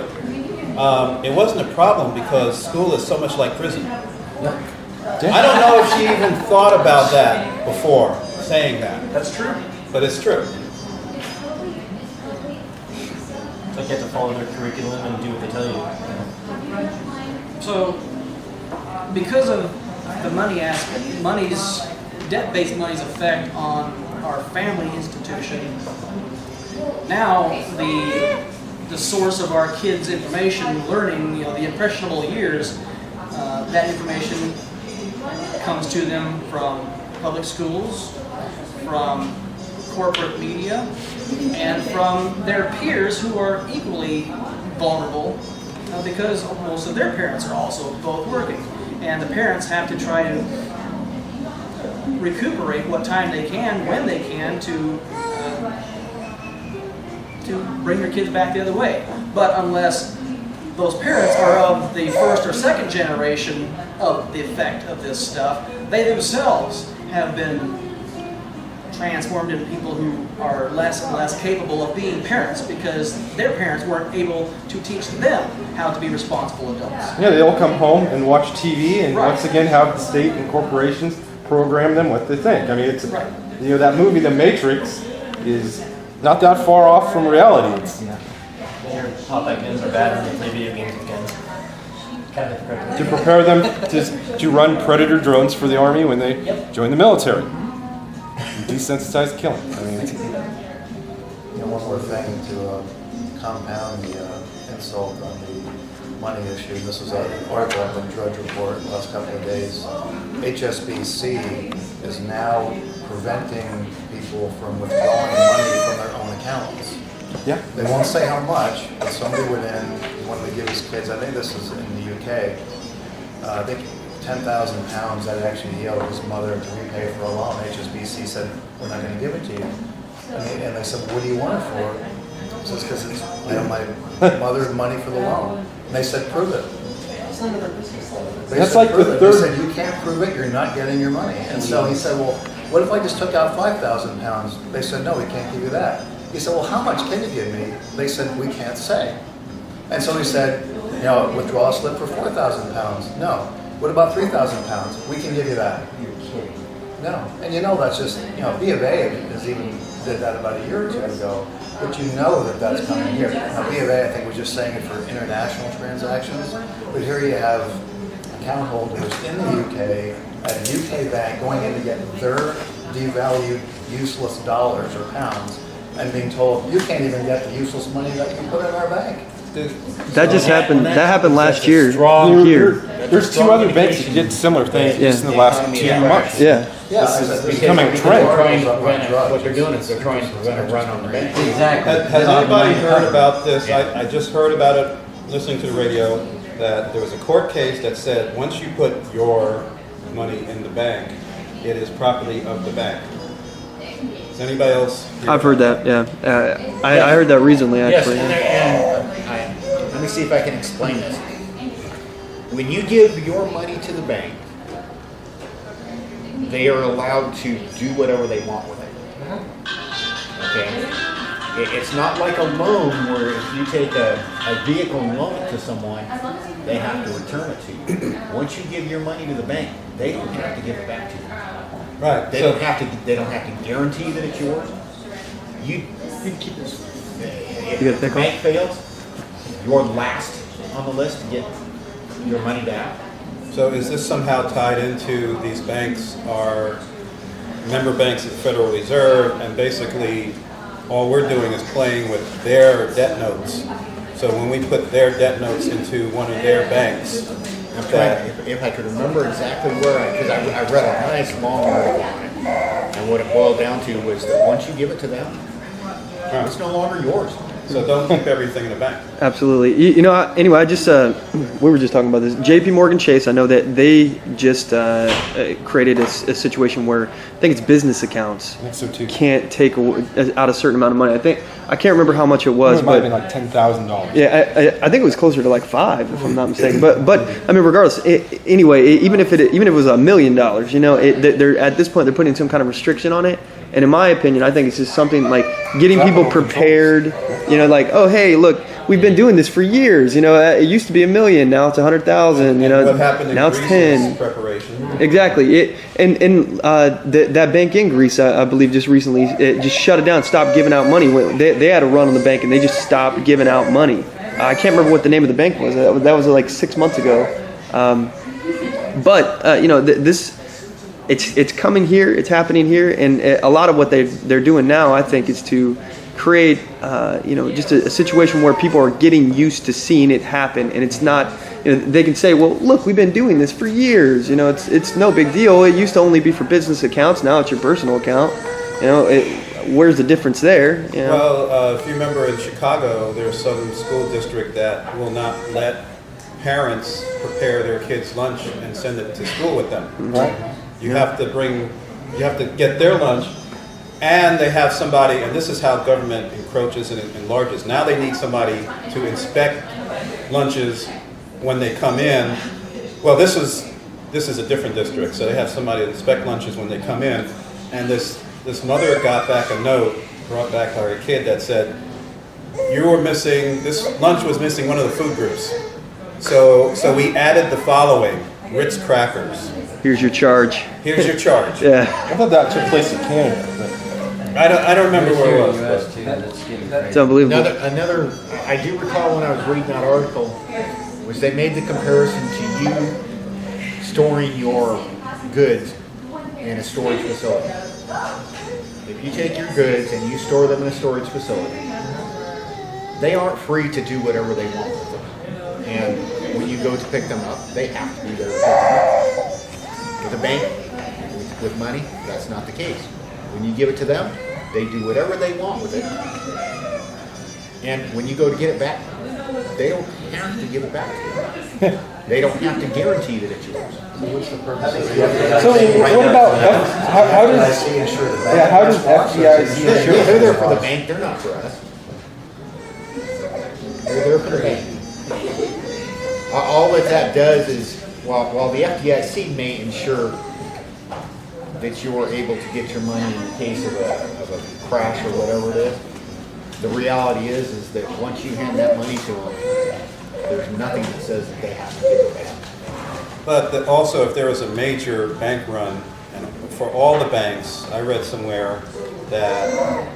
It wasn't a problem because school is so much like prison. I don't know if she even thought about that before saying that. That's true. But it's true. It's like you have to follow their curriculum and do what they tell you. So, because of the money aspect, debt-based money's effect on our family institution, now the source of our kids' information, learning, the impressionable years, that information comes to them from public schools, from corporate media, and from their peers who are equally vulnerable because most of their parents are also both working. And the parents have to try to recuperate what time they can, when they can, to bring their kids back the other way. But unless those parents are of the first or second generation of the effect of this stuff, they themselves have been transformed into people who are less and less capable of being parents because their parents weren't able to teach them how to be responsible adults. Yeah, they all come home and watch TV and Right. once again have the state and corporations program them what they think. I mean, it's Right. that movie, The Matrix, is not that far off from reality. It's, Your pop-up guns are bad and they play video games with guns. Kind of hypocritical. to prepare them to run predator drones for the army when they join the military. Desensitized killing. I mean, it's, One more thing to compound the insult on the money issue. This was an article on the Drudge Report the last couple of days. HSBC is now preventing people from withdrawing money from their own accounts. yeah. They won't say how much, but somebody went in, he wanted to give his kids, I think this is in the UK, I think £10,000 that actually he owed his mother to repay for a loan. HSBC said, we're not going to give it to you. And they said, what do you want it for? He says, because it's my mother's money for the loan. And they said, prove it. They That's said, like prove the it. third- They said, you can't prove it, you're not getting your money. And so he said, well, what if I just took out £5,000? They said, no, we can't give you that. He said, well, how much can you give me? They said, we can't say. And so he said, withdraw a slip for £4,000. No. What about £3,000? We can give you that. You're kidding. No. And that's just, B of A has even did that about a year or two ago. But that's coming here. Now, B of A, I think, was just saying it for international transactions. But here you have account holders in the UK at a UK bank going in to get their devalued, useless dollars or pounds and being told, you can't even get the useless money that you put in our bank. That just happened. That happened last year here. There's two other banks that did similar things just in the last 2 months. Yeah. Yeah, This is becoming a trend. What they're doing is they're trying to prevent a run on the bank. Exactly. Has anybody heard about this? I just heard about it listening to the radio, that there was a court case that said once you put your money in the bank, it is property of the bank. Does anybody else hear I've heard that. Yeah. I heard that recently Yes, actually. let me see if I can explain this. When you give your money to the bank, they are allowed to do whatever they want with it. Okay? It's not like a loan where if you take a vehicle and loan it to someone, they have to return it to you. Once you give your money to the bank, they don't have to give it back to you. Right. They don't have to guarantee that it's yours. You keep this. If You gotta the pick bank fails, you're last on the list to get your money back. So is this somehow tied into these banks are member banks of the Federal Reserve, and basically all we're doing is playing with their debt notes. So when we put their debt notes into one of their banks, I'm trying, if I could remember exactly where because I read a nice long article on it. And what it boiled down to was that once you give it to them, it's no longer yours. So don't keep everything in the bank. Absolutely. Anyway, I just we were just talking about this. J.P. Morgan Chase. I know that they just created a situation where I think it's business accounts I think so too. can't take out a certain amount of money. I can't remember how much it was, It might have but been like $10,000. yeah, I think it was closer to like $5,000 if I'm not mistaken. But I mean, regardless, anyway, even if it was $1 million, they're at this point they're putting some kind of restriction on it. And in my opinion, I think it's just something like getting people prepared. Like, oh hey, look, we've been doing this for years. It used to be $1 million, now it's 100,000. What happened in now it's Greece 10. is preparation. Exactly. That bank in Greece, I believe, just recently, it just shut it down, stopped giving out money. They had a run on the bank, and they just stopped giving out money. I can't remember what the name of the bank was. That was like 6 months ago. This. It's coming here. It's happening here, and a lot of what they're doing now, I think, is to create, just a situation where people are getting used to seeing it happen, and it's not. They can say, "Well, look, we've been doing this for years. It's no big deal. It used to only be for business accounts. Now it's your personal account. Where's the difference there?" Well, if you remember in Chicago, there's some school district that will not let parents prepare their kids' lunch and send it to school with them. Right. You have to get their lunch, and they have somebody, and this is how government encroaches and enlarges. Now they need somebody to inspect lunches when they come in. Well, this is a different district, so they have somebody to inspect lunches when they come in, and this mother got back a note, brought back our kid that said, this lunch was missing one of the food groups. So we added the following: Ritz crackers. Here's your charge. Here's your charge. Yeah. I thought that took place in Canada. I don't remember where it was. US too, that's getting It's crazy. unbelievable. Another, I do recall when I was reading that article, was they made the comparison to you storing your goods in a storage facility. If you take your goods and you store them in a storage facility, they aren't free to do whatever they want with them. And when you go to pick them up, they have to be there to pick them up. With a bank, with money, that's not the case. When you give it to them, they do whatever they want with it. And when you go to get it back, they don't have to give it back to you. They don't have to guarantee that it's yours. So what's the purpose of So what about how does FDIC insure the bank? yeah, how does FDIC They're there for the bank, they're not for us. They're there for the bank. All that does is, while the FDIC may ensure that you're able to get your money in case of a crash or whatever it is, the reality is that once you hand that money to them, there's nothing that says that they have to give it back. But also, if there was a major bank run, and for all the banks, I read somewhere that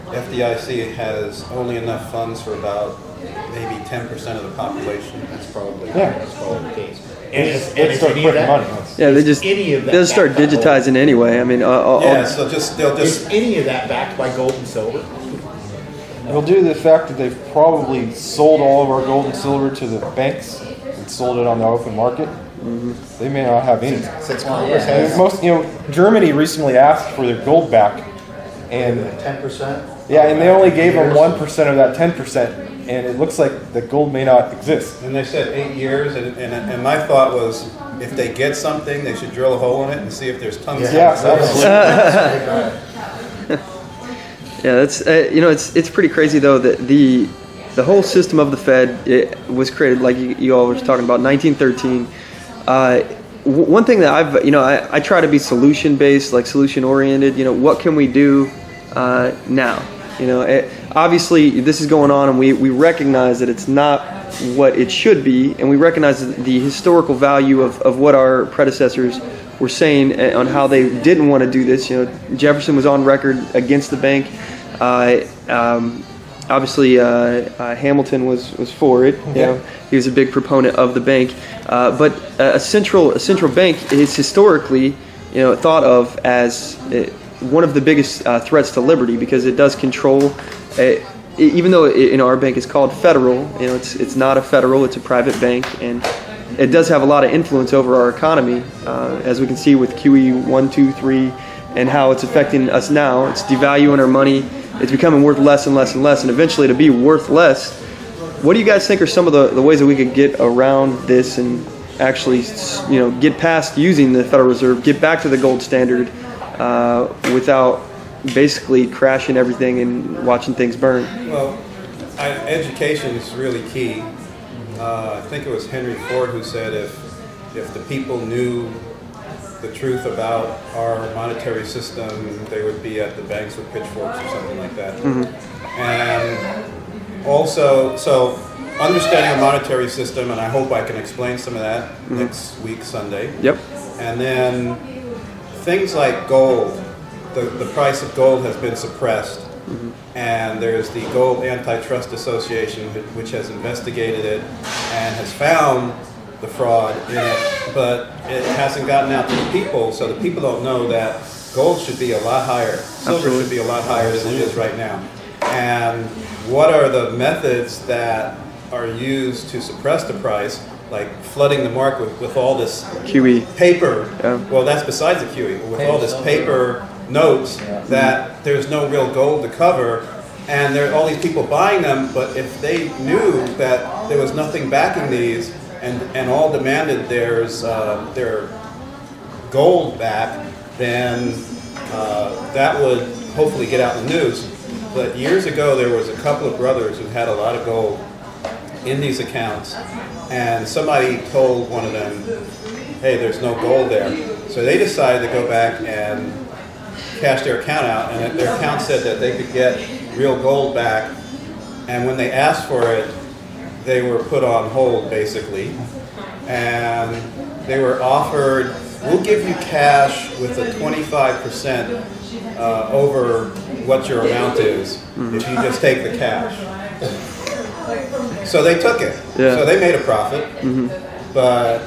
FDIC has only enough funds for about maybe 10% of the population. That's probably Yeah. the case. Let's if start any putting of money. that, Yeah, they'll start backed by digitizing anyway. I mean, Yeah, so they'll gold? just Is any of that backed by gold and silver? It'll do the fact that they've probably sold all of our gold and silver to the banks and sold it on the open market. They may not have any. Since Well, Congress yeah. has Germany recently asked for their gold back, and 10%? yeah, and they only gave them 1% of that 10%, and it looks like the gold may not exist. and they said 8 years, and my thought was, if they get something, they should drill a hole in it and see if there's tons of Yeah, it. Yeah, that's it's pretty crazy though that the whole system of the Fed was created like you all were talking about 1913. One thing that I try to be solution based, like solution oriented. What can we do now? Obviously this is going on, and we recognize that it's not what it should be, and we recognize the historical value of what our predecessors were saying on how they didn't want to do this. Jefferson was on record against the bank. Obviously, Hamilton was for it. He was a big proponent of the bank. But a central bank is historically, thought of as one of the biggest threats to liberty, because it does control. Even though our bank is called federal, it's not a federal; it's a private bank, and it does have a lot of influence over our economy, as we can see with QE 1, 2, 3, and how it's affecting us now. It's devaluing our money. It's becoming worth less and less and less, and eventually to be worth less. What do you guys think are some of the ways that we could get around this and actually, get past using the Federal Reserve, get back to the gold standard without basically crashing everything and watching things burn? Well, education is really key. I think it was Henry Ford who said if the people knew the truth about our monetary system, they would be at the banks with pitchforks or something like that. And also, so understanding a monetary system, and I hope I can explain some of that next week, Sunday. Yep. And then things like gold. The price of gold has been suppressed. And there's the Gold Antitrust Association, which has investigated it and has found the fraud in it, but it hasn't gotten out to the people, so the people don't know that gold should be a lot higher. Silver should be a lot higher than it is right now. And what are the methods that are used to suppress the price, like flooding the market with all this QE paper? Yeah. Well, that's besides the QE, with all this paper notes that there's no real gold to cover, and there are all these people buying them, but if they knew that there was nothing backing these and all demanded their gold back, then that would hopefully get out in the news. But years ago there was a couple of brothers who had a lot of gold in these accounts, and somebody told one of them, hey, there's no gold there. So they decided to go back and cash their account out, and their account said that they could get real gold back, and when they asked for it, they were put on hold basically, and they were offered, we'll give you cash with a 25% over what your amount is if you just take the cash. So they took it. Yeah. So they made a profit, but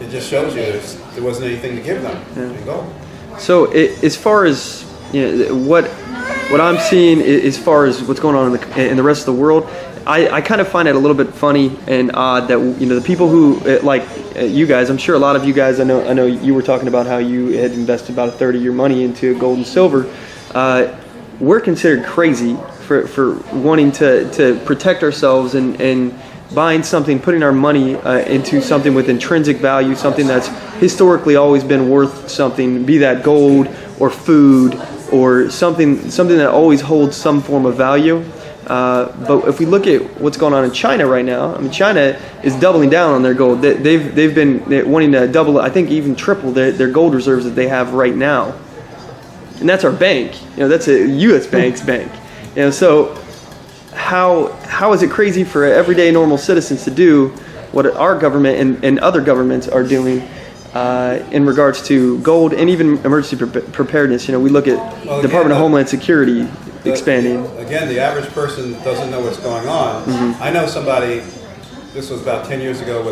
it just shows you there wasn't anything to give them in gold. So as far as what I'm seeing as far as what's going on in the rest of the world, I kind of find it a little bit funny and odd that the people who like you guys, I'm sure a lot of you guys, I know you were talking about how you had invested about a third of your money into gold and silver. We're considered crazy for wanting to protect ourselves and buying something, putting our money into something with intrinsic value, something that's historically always been worth something, be that gold or food or something that always holds some form of value. But if we look at what's going on in China right now, I mean, China is doubling down on their gold. They've been wanting to double, I think even triple their gold reserves that they have right now. And that's our bank. That's a U.S. bank's bank. So how is it crazy for everyday normal citizens to do what our government and other governments are doing in regards to gold and even emergency preparedness? We look at Department of Homeland Security expanding. Again, the average person doesn't know what's going on. I know somebody, this was about 10 years ago,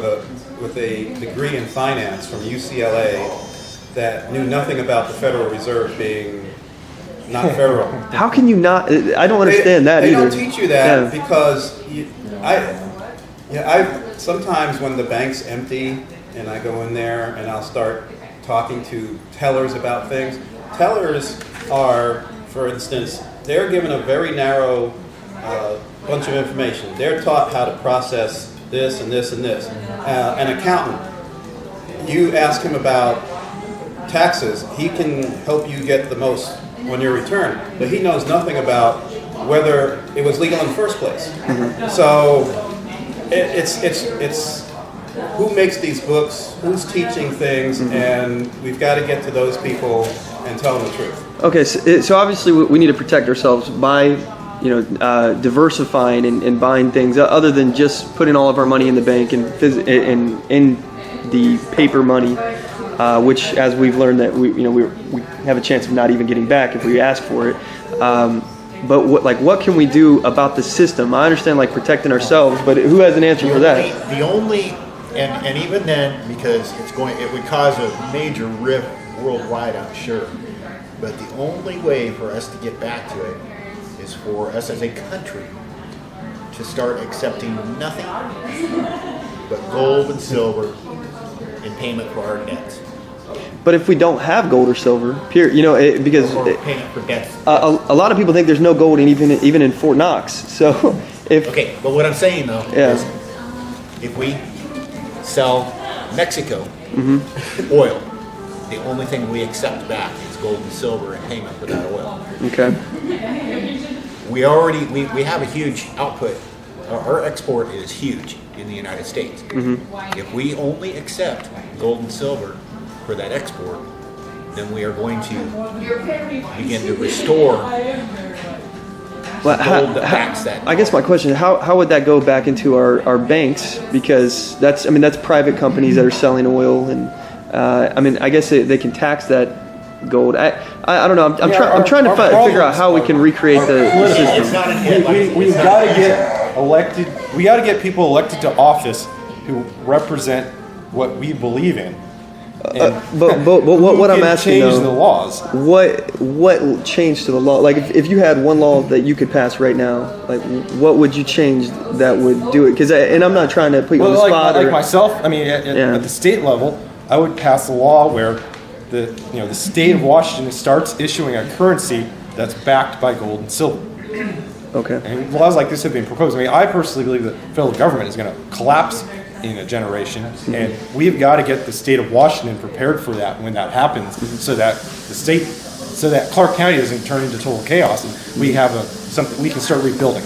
with a degree in finance from UCLA that knew nothing about the Federal Reserve being not federal. How can you not? I don't understand that either. They don't teach you that because I sometimes when the bank's empty and I go in there and I'll start talking to tellers about things. Tellers are, for instance, they're given a very narrow bunch of information. They're taught how to process this and this and this. An accountant, you ask him about taxes, he can help you get the most on your return, but he knows nothing about whether it was legal in the first place. So it's who makes these books, who's teaching things, and we've got to get to those people and tell them the truth. Okay, so obviously we need to protect ourselves by diversifying and buying things other than just putting all of our money in the bank and in the paper money. Which, as we've learned, that we have a chance of not even getting back if we ask for it. But what can we do about the system? I understand protecting ourselves, but who has an answer for that? The only, and even then, because it would cause a major rift worldwide, I'm sure. But the only way for us to get back to it is for us as a country to start accepting nothing but gold and silver in payment for our debts. But if we don't have gold or silver, because Or payment for debts. a lot of people think there's no gold even in Fort Knox. So if Okay, but what I'm saying though Yeah. is, if we sell Mexico Mm-hmm. oil, the only thing we accept back is gold and silver in payment for that oil. okay, We have a huge output. Our export is huge in the United States. If we only accept gold and silver for that export, then we are going to begin to restore well, gold that backs that. I guess my question is how would that go back into our banks, because that's private companies that are selling oil, and I guess they can tax that gold. I don't know. I'm trying to figure out how we can recreate the system. It's not an hit. We've got to get elected. We got to get people elected to office who represent what we believe in. But what I'm asking change though, the laws. What changed to the law? Like if you had one law that you could pass right now, like what would you change that would do it? Because I'm not trying to put you on the spot. Like myself, at the state level, I would pass a law where the state of Washington starts issuing a currency that's backed by gold and silver. Okay. And laws like this have been proposed. I personally believe that the federal government is going to collapse in a generation, and we've got to get the state of Washington prepared for that when that happens, so that Clark County doesn't turn into total chaos, and we have something we can start rebuilding.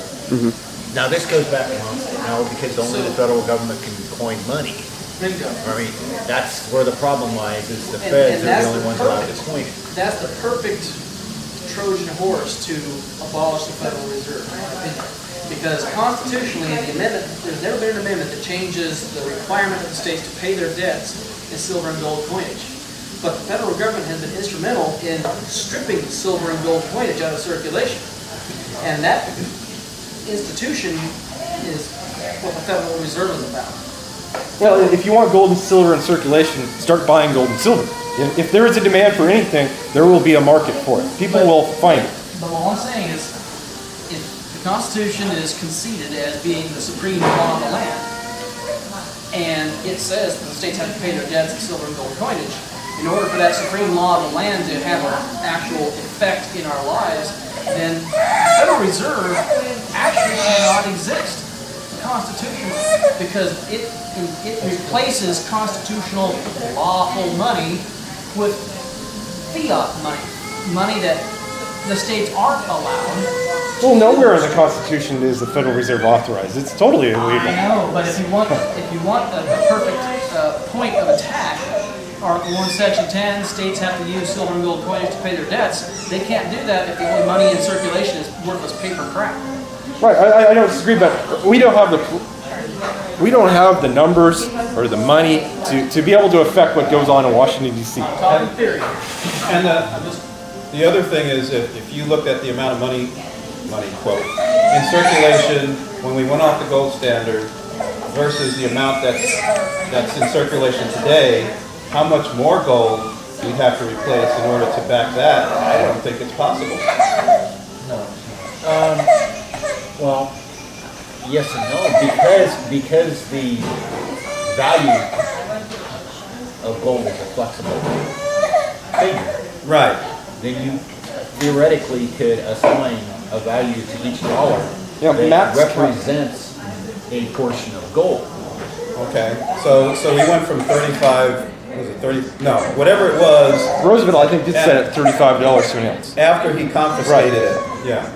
Now this goes back because only the federal government can coin money. Bingo. That's where the problem lies. Is the feds are the only ones allowed to coin it. That's the perfect Trojan horse to abolish the Federal Reserve, in my opinion. Because constitutionally, the amendment, there's never been an amendment that changes the requirement of the states to pay their debts in silver and gold coinage. But the federal government has been instrumental in stripping silver and gold coinage out of circulation. And that institution is what the Federal Reserve is about. Well, if you want gold and silver in circulation, start buying gold and silver. If there is a demand for anything, there will be a market for it. People will find it. But what I'm saying is, if the Constitution is conceded as being the supreme law of the land, and it says that the states have to pay their debts in silver and gold coinage, in order for that supreme law of the land to have an actual effect in our lives, then the Federal Reserve actually cannot exist constitutionally, because it replaces constitutional lawful money with fiat money that the states aren't allowed. Well, nowhere in the Constitution is the Federal Reserve authorized. It's totally illegal. I know, but if you want a perfect point of attack, Article 1, Section 10, states have to use silver and gold coinage to pay their debts. They can't do that if the only money in circulation is worthless paper crap. Right, I don't disagree, but we don't have the numbers or the money to be able to affect what goes on in Washington, D.C. Talking theory. And the other thing is, if you looked at the amount of money quote, in circulation when we went off the gold standard versus the amount that's in circulation today, how much more gold we'd have to replace in order to back that? I don't think it's possible. No. Well, yes and no, because the value of gold is a flexible figure. Right. Then you theoretically could assign a value to each dollar that represents a portion of gold. Okay. So we went from 35. Was it 30? No, whatever it was. Roosevelt, I think, did set it at $35 to an ounce. After he confiscated it. Yeah.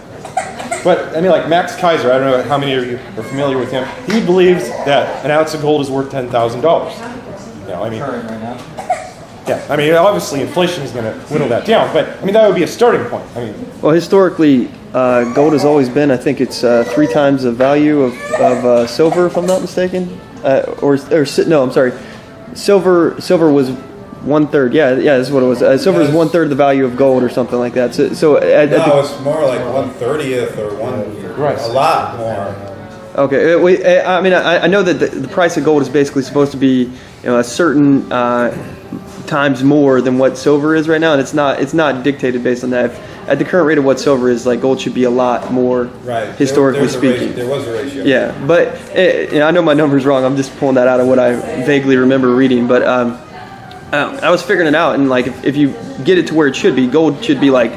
But, like Max Kaiser, I don't know how many of you are familiar with him, he believes that an ounce of gold is worth $10,000. Current right now. Yeah, obviously inflation is going to whittle that down, but, that would be a starting point. Well, historically, gold has always been, I think it's 3 times the value of silver, if I'm not mistaken. No, I'm sorry. Silver was 1/3. Yeah, this is what it was. Silver is 1/3 the value of gold, or something like that. So No, it's more like 1/30 or a lot more. Okay. I know that the price of gold is basically supposed to be, a certain times more than what silver is right now, and it's not dictated based on that. At the current rate of what silver is, like, gold should be a lot more, right. Historically speaking. There was a ratio. Yeah, but I know my number's wrong. I'm just pulling that out of what I vaguely remember reading. But I was figuring it out, and like if you get it to where it should be, gold should be like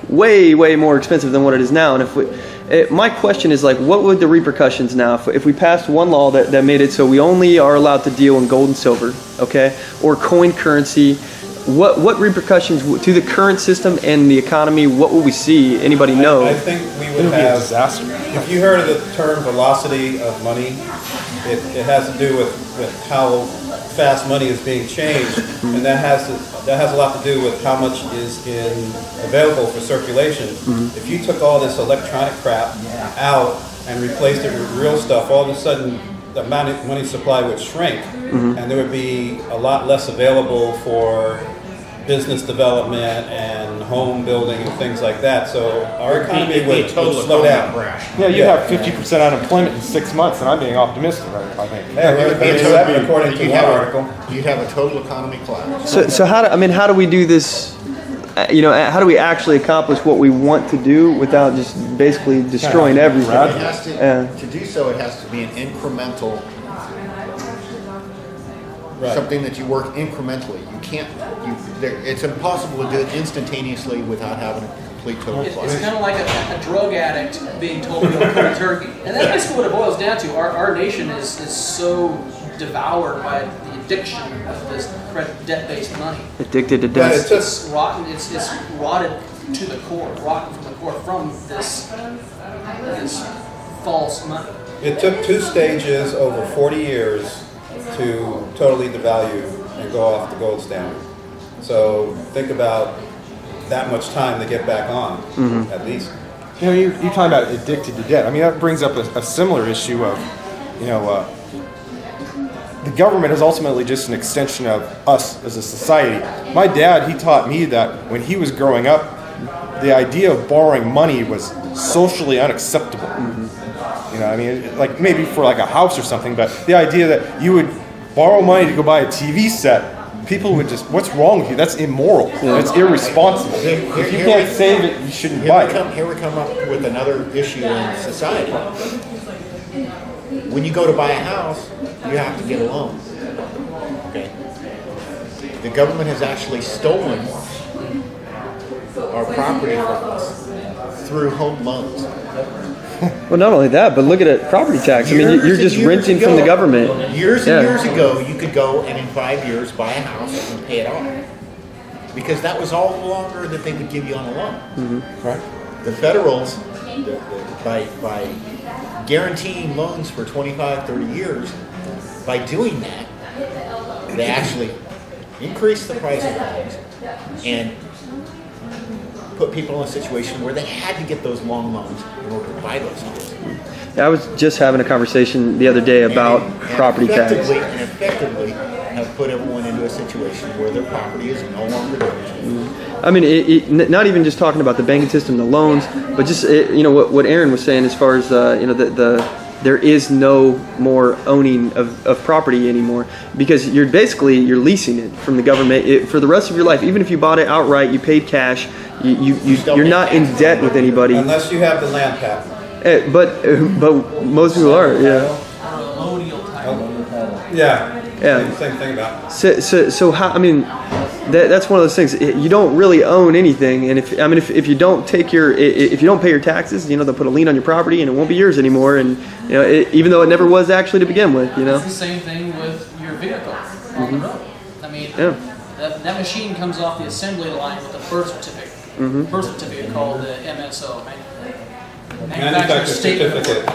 way more expensive than what it is now. And my question is like, what would the repercussions now if we passed one law that made it so we only are allowed to deal in gold and silver, okay, or coin currency? What repercussions to the current system and the economy? What will we see? Anybody know? I think we would It'll be a have. disaster. If you heard of the term velocity of money, it has to do with how fast money is being changed, and that has a lot to do with how much is available for circulation. If you took all this electronic crap out and replaced it with real stuff, all of a sudden the amount of money supply would shrink, and there would be a lot less available for business development and home building and things like that. So our economy would slow down. Yeah, you'd have 50% unemployment in 6 months, and I'm being optimistic, I think. Yeah, we're at 37 according to one article. You'd have a total economy collapse. So how do we do this? How do we actually accomplish what we want to do without just basically destroying everything? It has to do so, it has to be an incremental, something that you work incrementally. You can't, it's impossible to do it instantaneously without having a complete total It's collapse. kind of like a drug addict being told to go cold turkey. And that's basically what it boils down to. Our nation is so devoured by the addiction of this debt-based money. Addicted to But death. It's rotten. It's rotted to the core, rotten from the core from this false money. It took 2 stages over 40 years to totally devalue and go off the gold standard. So think about that much time to get back on, at least. You're talking about addicted to debt. I mean, that brings up a similar issue of, the government is ultimately just an extension of us as a society. My dad, he taught me that when he was growing up, the idea of borrowing money was socially unacceptable. Like maybe for like a house or something, but the idea that you would borrow money to go buy a TV set, people would just, what's wrong with you? That's immoral. It's irresponsible. If you can't save it, you shouldn't buy it. Here we come up with another issue in society. When you go to buy a house, you have to get a loan. Okay. The government has actually stolen our property from us through home loans. Well, not only that, but look at it, property tax. I mean, you're just renting from the government. Years and years ago, you could go and in 5 years buy a house and pay it off. Because that was all the longer that they would give you on a loan. Right. The federals, by guaranteeing loans for 25, 30 years, by doing that, they actually increased the price of homes and put people in a situation where they had to get those long loans in order to buy those homes. I was just having a conversation the other day about property tax. And effectively have put everyone into a situation where their property is no longer theirs. I mean, not even just talking about the banking system, the loans, but just what Aaron was saying as far as there is no more owning of property anymore, because you're leasing it from the government for the rest of your life. Even if you bought it outright, you paid cash, you're not in debt with anybody. Unless you have the land patent. But most people are, yeah. Yeah. Same thing about it. So how? I mean, that's one of those things. You don't really own anything, and if you don't pay your taxes, they'll put a lien on your property, and it won't be yours anymore. And even though it never was actually to begin with, It's the same thing with your vehicle on the road. I mean, that machine comes off the assembly line with a birth certificate. Birth certificate called the MSO. Manufacturer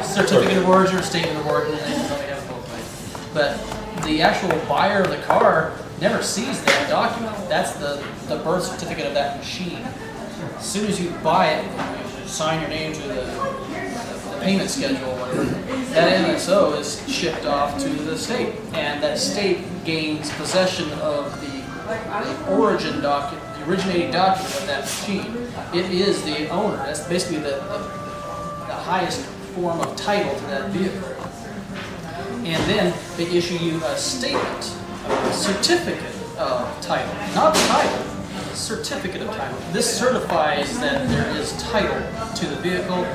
certificate of origin or statement of origin. They probably have both ways. But the actual buyer of the car never sees that document. That's the birth certificate of that machine. As soon as you buy it, you sign your name to the payment schedule or whatever, that MSO is shipped off to the state. And that state gains possession of the origin document, the originating document of that machine. It is the owner. That's basically the highest form of title to that vehicle. And then they issue you a statement, a certificate of title. Not the title, a certificate of title. This certifies that there is title to the vehicle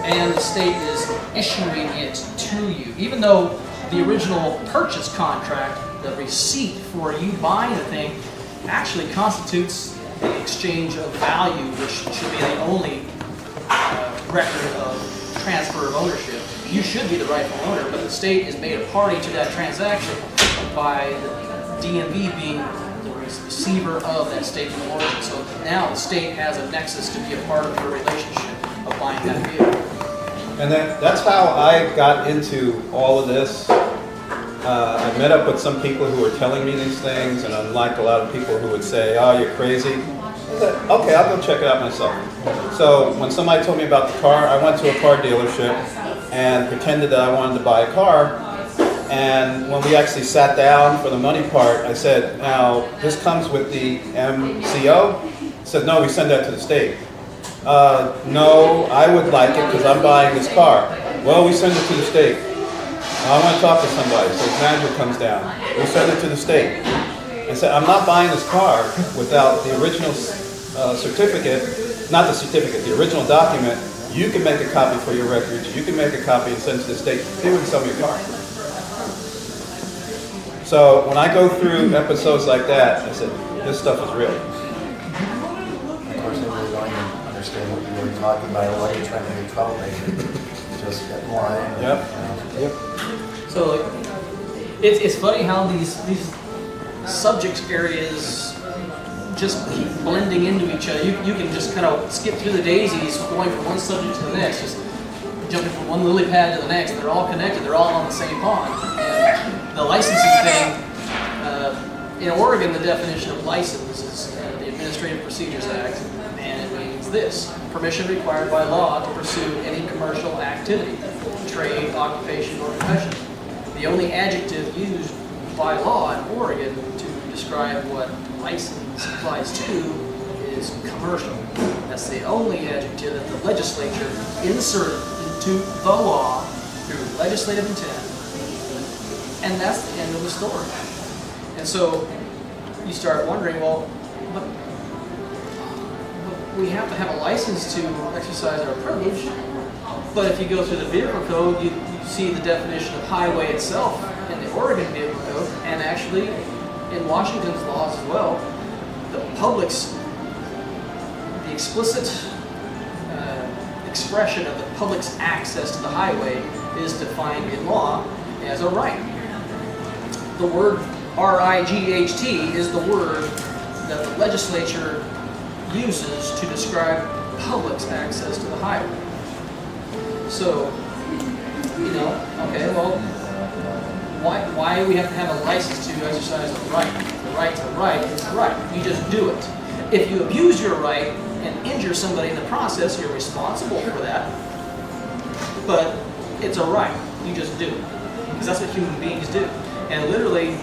and the state is issuing it to you. Even though the original purchase contract, the receipt for you buying the thing, actually constitutes the exchange of value, which should be the only record of transfer of ownership. You should be the rightful owner, but the state is made a party to that transaction by the DMV being the receiver of that statement of origin. So now the state has a nexus to be a part of the relationship of buying that vehicle. And that's how I got into all of this. I met up with some people who were telling me these things, and unlike a lot of people who would say, oh, you're crazy, I said, okay, I'll go check it out myself. So when somebody told me about the car, I went to a car dealership and pretended that I wanted to buy a car. And when we actually sat down for the money part, I said, now, this comes with the MCO? He said, no, we send that to the state. No, I would like it because I'm buying this car. Well, we send it to the state. I want to talk to somebody. So the manager comes down. We send it to the state. And said, I'm not buying this car without the original certificate, not the certificate, the original document. You can make a copy for your records. You can make a copy and send it to the state. They wouldn't sell me a car. So when I go through episodes like that, I said, this stuff is real. Of course, they really don't even understand what you were talking about, or why you're trying to be a troublemaker. Just get more in. Yep. So it's funny how these subject areas just keep blending into each other. You can just kind of skip through the daisies, going from one subject to the next, just jumping from one lily pad to the next. They're all connected. They're all on the same pond. And the licensing thing, in Oregon, the definition of license is the Administrative Procedures Act, and it means this: permission required by law to pursue any commercial activity, trade, occupation, or profession. The only adjective used by law in Oregon to describe what license applies to is commercial. That's the only adjective that the legislature inserted into the law through legislative intent. And that's the end of the story. And so you start wondering, well, but we have to have a license to exercise our privilege. But if you go through the vehicle code, you see the definition of highway itself in the Oregon Vehicle Code, and actually in Washington's laws as well. The explicit expression of the public's access to the highway is defined in law as a right. The word R-I-G-H-T is the word that the legislature uses to describe public's access to the highway. So, okay, well, why do we have to have a license to exercise a right? The right's a right, it's a right. You just do it. If you abuse your right and injure somebody in the process, you're responsible for that. But it's a right. You just do it. Because that's what human beings do. And literally,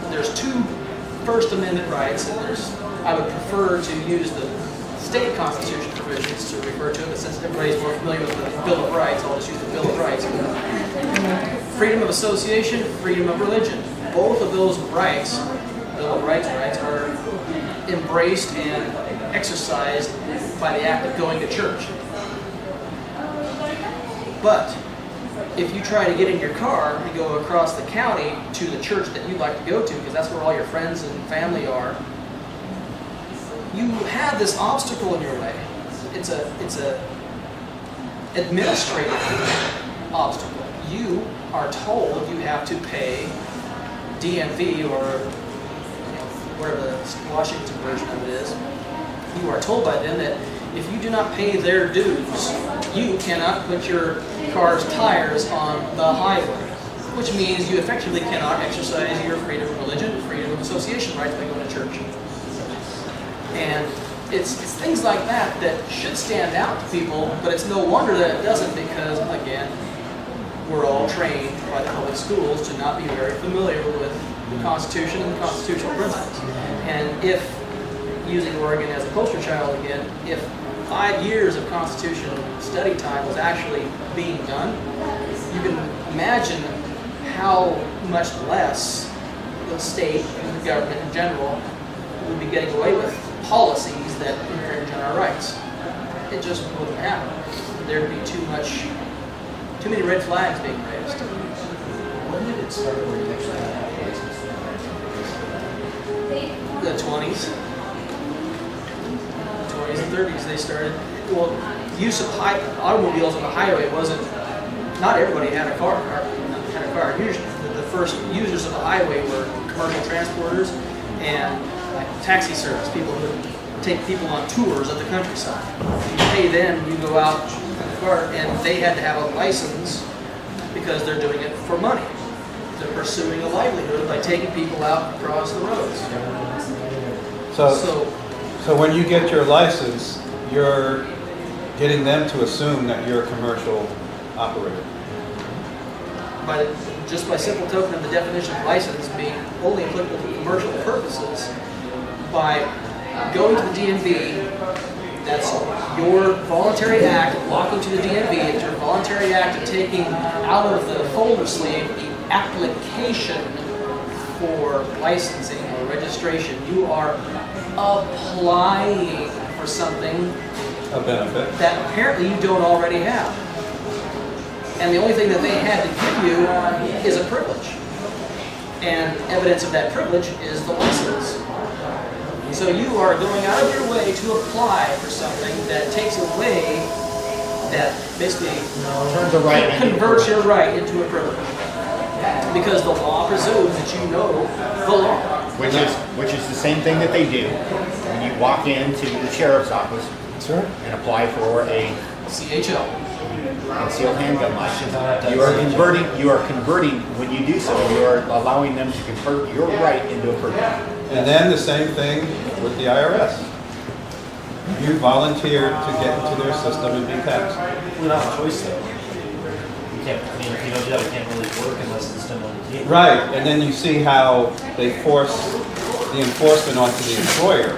there's two First Amendment rights, and I would prefer to use the state constitution provisions to refer to it, but since everybody's more familiar with the Bill of Rights, I'll just use the Bill of Rights. Freedom of association, freedom of religion. Both of those rights, Bill of Rights are embraced and exercised by the act of going to church. But if you try to get in your car and go across the county to the church that you'd like to go to, because that's where all your friends and family are, you have this obstacle in your way. It's a administrative obstacle. You are told you have to pay DMV or whatever the Washington version of it is. You are told by them that if you do not pay their dues, you cannot put your car's tires on the highway, which means you effectively cannot exercise your freedom of religion, freedom of association rights by going to church. And it's things like that that should stand out to people, but it's no wonder that it doesn't, because, again, we're all trained by the public schools to not be very familiar with the Constitution and the constitutional principles. And if, using Oregon as a poster child again, if 5 years of Constitution study time was actually being done, you can imagine how much less the state and the government in general would be getting away with policies that infringe on our rights. It just wouldn't happen. There'd be too many red flags being raised. When did it start where you actually had a license? the 20s and 30s, they started, well, use of automobiles on the highway wasn't, not everybody had a car. Usually, the first users of the highway were commercial transporters and taxi service, people who take people on tours of the countryside. You pay them, you go out in the car, and they had to have a license because they're doing it for money. They're pursuing a livelihood by taking people out across the roads. So when you get your license, you're getting them to assume that you're a commercial operator. Just by simple token of the definition of license being only applicable to commercial purposes, by going to the DMV, that's your voluntary act, walking to the DMV, it's your voluntary act of taking out of the folder sleeve the application for licensing or registration. You are applying for something, A benefit. that apparently you don't already have. And the only thing that they had to give you is a privilege. And evidence of that privilege is the license. So you are going out of your way to apply for something that takes away, that basically converts your right into a privilege. Because the law presumes that you know the law. Which is the same thing that they do when you walk into the sheriff's office and apply for a CHL. concealed handgun license. You are converting, when you do so, you are allowing them to convert your right into a privilege. And then the same thing with the IRS. You volunteered to get into their system and be taxed. We don't have a choice though. You can't, I mean, if you don't do that, we can't really work unless it's done on the table. Right, and then you see how they force the enforcement onto the employer.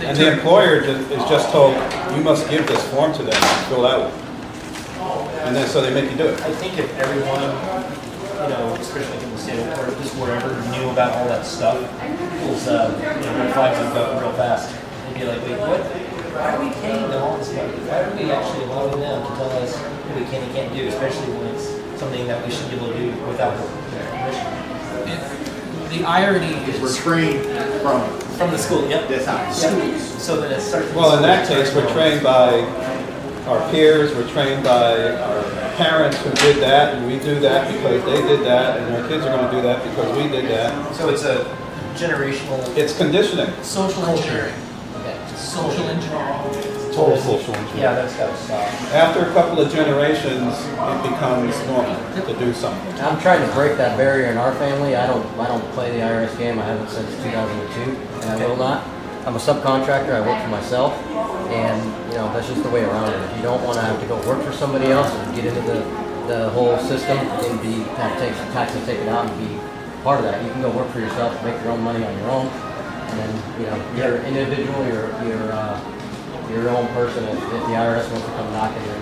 And the employer is just told, you must give this form to them and fill out. And then so they make you do it. I think if everyone, especially in the state of Florida, just wherever knew about all that stuff, was, red flags would go real fast. They'd be like, wait, what? Why are we paying them all this money? Why are we actually allowing them to tell us what we can and can't do, especially when it's something that we should be able to do without permission? The irony is We're trained From the school, yep. this house. So then it starts. Well, in that case, we're trained by our peers, we're trained by our parents who did that, and we do that because they did that, and our kids are going to do that because we did that. So it's a generational. It's conditioning. social engineering. Social engineering. Total social engineering. Yeah, that's got to stop. After a couple of generations, it becomes normal to do something. I'm trying to break that barrier in our family. I don't play the IRS game. I haven't since 2002, and I will not. I'm a subcontractor. I work for myself, and that's just the way around it. If you don't want to have to go work for somebody else and get into the whole system and have taxes taken out and be part of that, you can go work for yourself, make your own money on your own, and then you're an individual. You're your own person. If the IRS wants to come knocking, then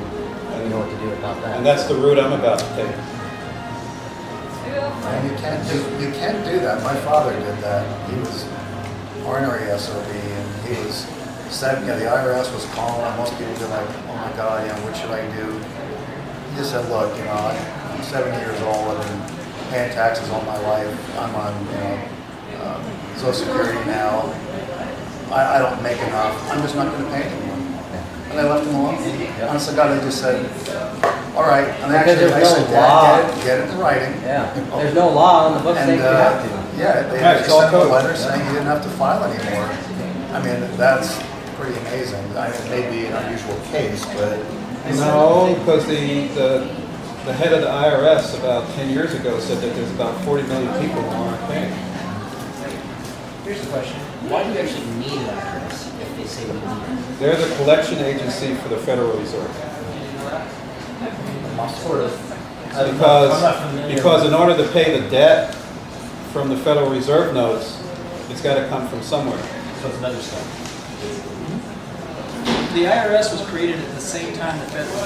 you know what to do about that. And that's the route I'm about to take. And you can't do that. My father did that. He was ornery SOB, and he was said, the IRS was calling him. Most people be like, oh my God, what should I do? He just said, look, I'm 70 years old. I've been paying taxes all my life. I'm on, Social Security now. I don't make enough. I'm just not going to pay anymore. And I left him alone. Honest to God, I just said, all right. And actually, I said, Dad, get it in writing. Yeah, there's no law on the books saying you have to. Yeah, they actually sent me a letter saying you didn't have to file anymore. I mean, that's pretty amazing. I mean, it may be an unusual case, but... No, because the head of the IRS about 10 years ago said that there's about 40 million people who aren't paying. Here's the question. Why do you actually need an IRS if they say we need it? They're the collection agency for the Federal Reserve. Sort of. Because in order to pay the debt from the Federal Reserve notes, it's got to come from somewhere. So it's another step. The IRS was created at the same time the federal,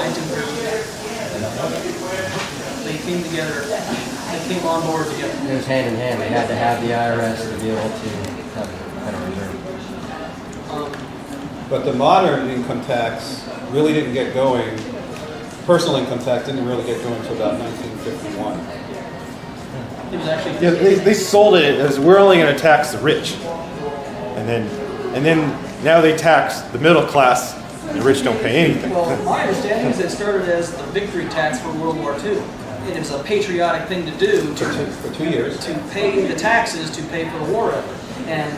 1913. They came together, they came on board together. It was hand in hand. They had to have the IRS to be able to have the Federal Reserve. But the modern income tax really didn't get going. Personal income tax didn't really get going until about 1951. It was actually. Yeah, they sold it as we're only going to tax the rich, and then now they tax the middle class, and the rich don't pay anything. Well, my understanding is it started as the victory tax for World War II. It was a patriotic thing to do For 2 years. to pay the taxes to pay for the war effort, and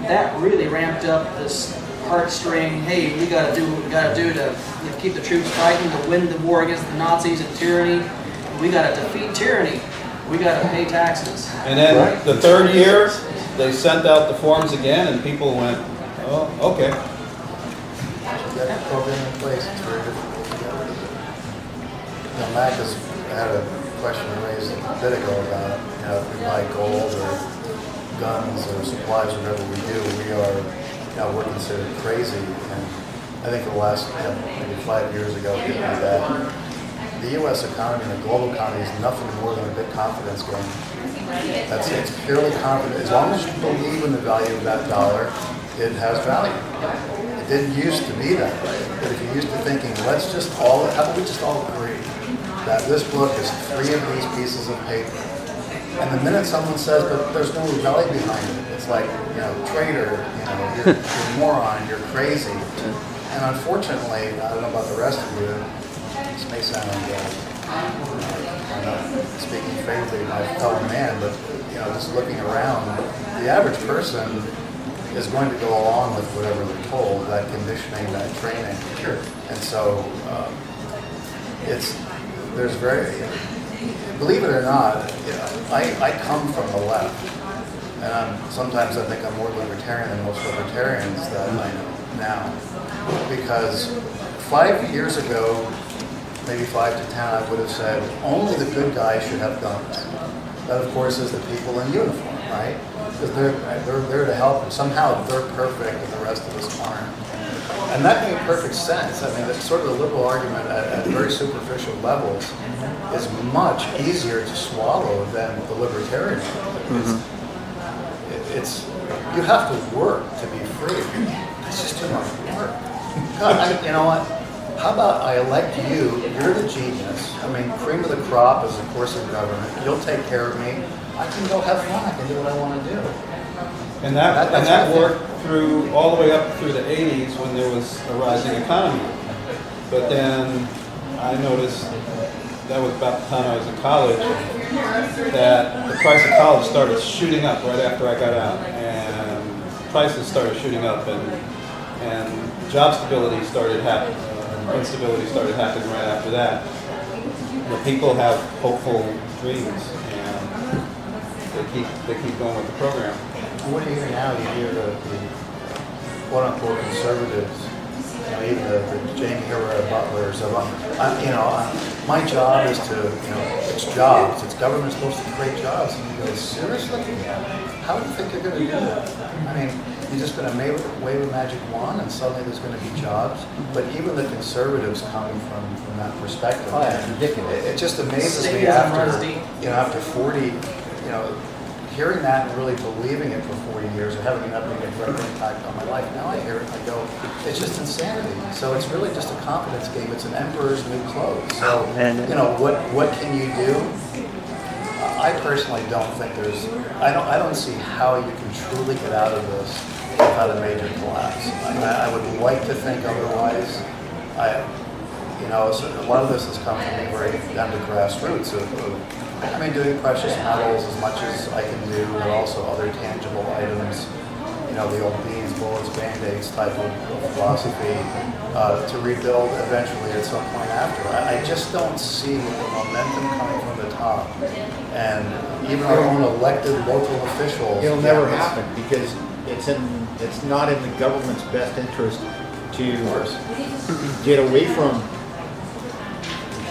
that really ramped up this heartstring. Hey, we got to do what we got to do to keep the troops fighting, to win the war against the Nazis and tyranny. We got to defeat tyranny. We got to pay taxes. And then the third year, they sent out the forms again, and people went, oh, okay. Get that program in place, it's very difficult to get rid of it. You know, Mack has had a question raised a bit ago about, you know, if we buy gold or guns or supplies or whatever we do, we are, you know, we're considered crazy. And I think the last, maybe 5 years ago, we did that. The U.S. economy and the global economy is nothing more than a big confidence game. It's purely confidence. As long as you believe in the value of that dollar, it has value. It didn't used to be that way. But if you're used to thinking, how about we just all agree that this book is 3 of these pieces of paper. And the minute someone says, but there's no value behind it, it's like, you know, traitor, you know, you're a moron, you're crazy. And unfortunately, I don't know about the rest of you, this may sound I'm not speaking favorably of my fellow man, but, you know, just looking around, the average person is going to go along with whatever they're told, that conditioning, that training. Sure. And so there's believe it or not, you know, I come from the left, and sometimes I think I'm more libertarian than most libertarians that I know now, because 5 years ago, maybe 5 to 10, I would have said only the good guys should have guns. That, of course, is the people in uniform, right? Because they're there to help, and somehow they're perfect and the rest of us aren't. And that made perfect sense. I mean, it's sort of the liberal argument at very superficial levels is much easier to swallow than the libertarian argument. It's you have to work to be free. It's just too much work. God, you know what? How about I elect you, you're the genius. I mean, cream of the crop is, of course, in government. You'll take care of me. I can go have fun. I can do what I want to do. And that worked through all the way up through the 80s when there was a rising economy. But then I noticed, that was about the time I was in college, that the price of college started shooting up right after I got out. And prices started shooting up, and job stability started happening. Instability started happening right after that. The people have hopeful dreams, and they keep going with the program. What do you hear now? You hear the quote-unquote conservatives, you know, even the Jamie Herrera Butlers of, my job is to, you know, it's jobs. It's government supposed to create jobs. And you go, seriously? How do you think you're going to do that? I mean, you're just going to wave a magic wand and suddenly there's going to be jobs. But even the conservatives coming from that perspective, Oh, yeah, it's ridiculous. It just amazes me after 40, you know, hearing that and really believing it for 40 years and having that make a direct impact on my life. Now I hear it and I go, it's just insanity. So it's really just a confidence game. It's an emperor's new clothes. So, you know, what can you do? I personally don't think I don't see how you can truly get out of this without a major collapse. I would like to think otherwise. So a lot of this has come from me right down to grassroots doing precious metals as much as I can do, but also other tangible items, you know, the old beans, bullets, band-aids type of philosophy to rebuild eventually at some point after. I just don't see the momentum coming from the top. And even our own elected local officials. It'll never happen because it's not in the government's best interest to get away from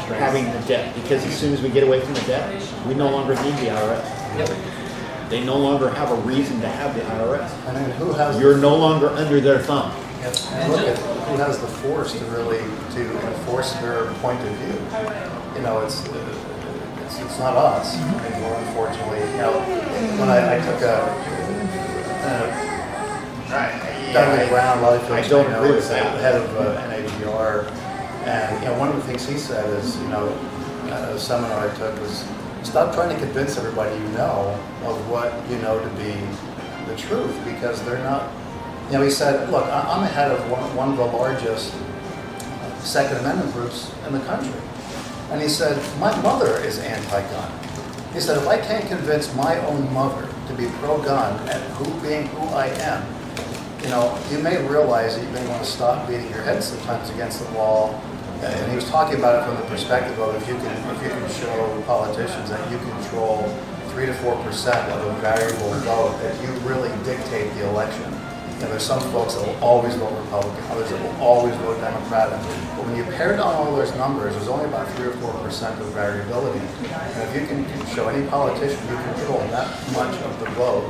having the debt, because as soon as we get away from the debt, we no longer need the IRS. They no longer have a reason to have the IRS. And You're no longer under their thumb. And look at who has the force to really enforce their point of view. You know, it's not us anymore, unfortunately. You know, when I took Doug Brown, a lot of folks know, is the head of NABR. And, you know, one of the things he said is, you know, a seminar I took was stop trying to convince everybody you know of what you know to be the truth, because they're not. You know, he said, look, I'm the head of one of the largest Second Amendment groups in the country. And he said, my mother is anti-gun. He said, if I can't convince my own mother to be pro-gun and being who I am, you know, you may realize that you may want to stop beating your head sometimes against the wall. And he was talking about it from the perspective of if you can show politicians that you control 3 to 4% of a variable vote, that you really dictate the election. And there's some folks that will always vote Republican, others that will always vote Democratic. But when you pare down all those numbers, there's only about 3 or 4% of variability. And if you can show any politician you control that much of the vote,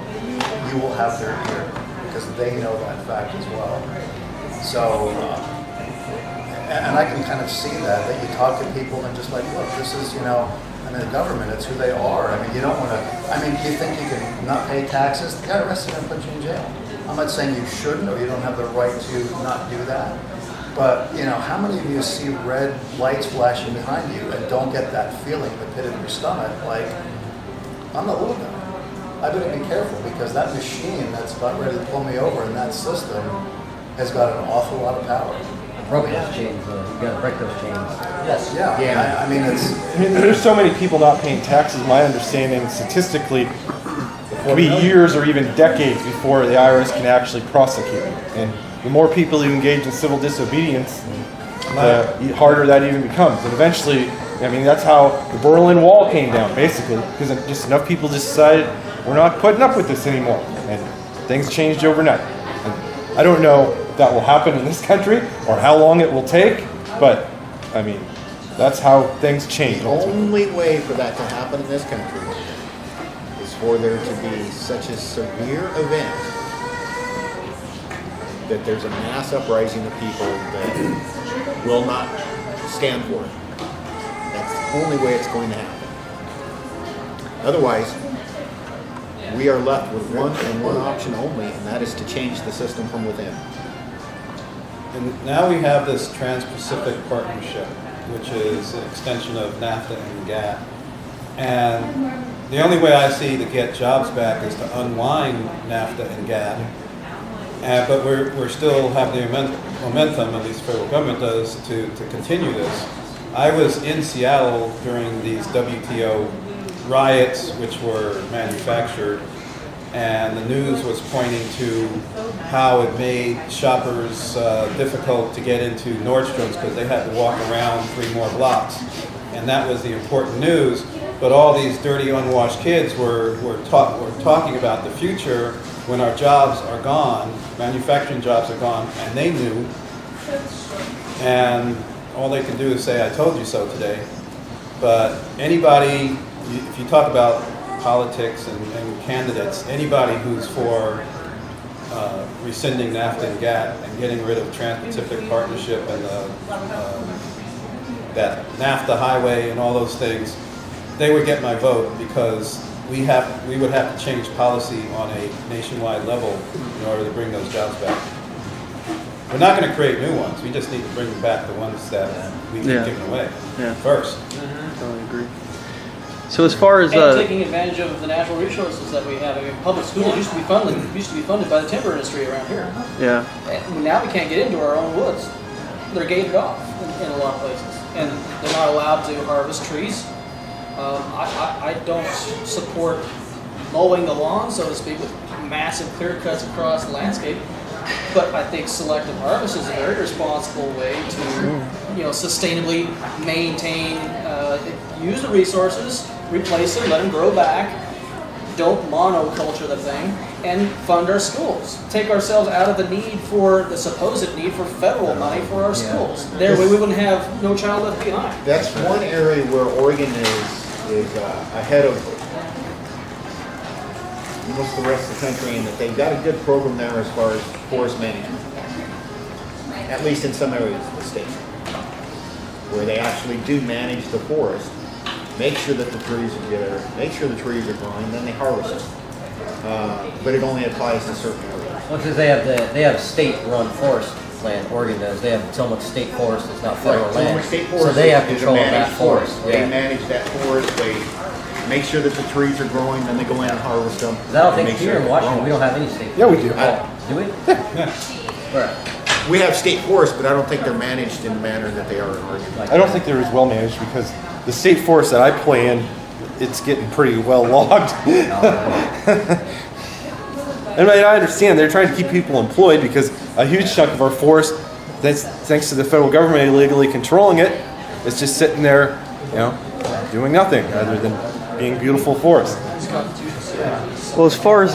you will have their ear, because they know that fact as well. So, and I can kind of see that you talk to people and just like, look, this is, you know, I mean, the government, it's who they are. I mean, you don't want to, I mean, do you think you can not pay taxes? The guy arrested and put you in jail. I'm not saying you shouldn't or you don't have the right to not do that. But, you know, how many of you see red lights flashing behind you and don't get that feeling in the pit of your stomach, like, I'm the little guy. I better be careful, because that machine that's about ready to pull me over in that system has got an awful lot of power. Broke those chains, you gotta break those chains. Yes, yeah. I mean, there's so many people not paying taxes. My understanding, statistically, it could be years or even decades before the IRS can actually prosecute. And the more people who engage in civil disobedience, the harder that even becomes. And eventually, I mean, that's how the Berlin Wall came down, basically, because just enough people just decided we're not putting up with this anymore, and things changed overnight. And I don't know if that will happen in this country or how long it will take, but I mean, that's how things change. The only way for that to happen in this country is for there to be such a severe event that there's a mass uprising of people that will not stand for it. That's the only way it's going to happen. Otherwise, we are left with one option only, and that is to change the system from within. And now we have this Trans-Pacific Partnership, which is an extension of NAFTA and GATT. And the only way I see to get jobs back is to unwind NAFTA and GATT. But we're still have the momentum, at least the federal government does, to continue this. I was in Seattle during these WTO riots, which were manufactured, and the news was pointing to how it made shoppers difficult to get into Nordstrom's because they had to walk around 3 more blocks. And that was the important news. But all these dirty, unwashed kids were talking about the future when our jobs are gone, manufacturing jobs are gone, and they knew. And all they can do is say, I told you so today. But anybody, if you talk about politics and candidates, anybody who's for rescinding NAFTA and GATT and getting rid of Trans-Pacific Partnership and that NAFTA highway and all those things, they would get my vote, because we would have to change policy on a nationwide level in order to bring those jobs back. We're not going to create new ones. We just need to bring back the ones that we keep giving away first. Totally agree. So as far as and taking advantage of the natural resources that we have. I mean, public schools used to be funded by the timber industry around here. Yeah. And now we can't get into our own woods. They're gated off in a lot of places, and they're not allowed to harvest trees. I don't support mowing the lawn, so to speak, with massive clear cuts across the landscape. But I think selective harvest is a very responsible way to, sustainably maintain, use the resources, replace them, let them grow back. Don't monoculture the thing, and fund our schools. Take ourselves out of the supposed need for federal money for our schools. There way we wouldn't have no child left behind. That's one area where Oregon is ahead of most of the rest of the country, in that they've got a good program there as far as forest management, at least in some areas of the state, where they actually do manage the forest, make sure that the trees are good, make sure the trees are growing, then they harvest them. But it only applies to certain areas. Well, because they have state-run forest land. Oregon does. They have Tillamook State Forest. It's not federal land, State Forest so they have is a control of that managed forest. They manage that forest. make sure that the trees are growing, then they go in and harvest them. 'Cause I don't think Make here sure in they're Washington, growing. we don't have any state. Yeah, we do. Do we? Where? We have state forests, but I don't think they're managed in the manner that they are in Oregon. I don't think they're as well managed because the state forest that I play in, it's getting pretty well logged. And I understand they're trying to keep people employed because a huge chunk of our forest, thanks to the federal government illegally controlling it, is just sitting there, doing nothing other than being beautiful forest. Well, as far as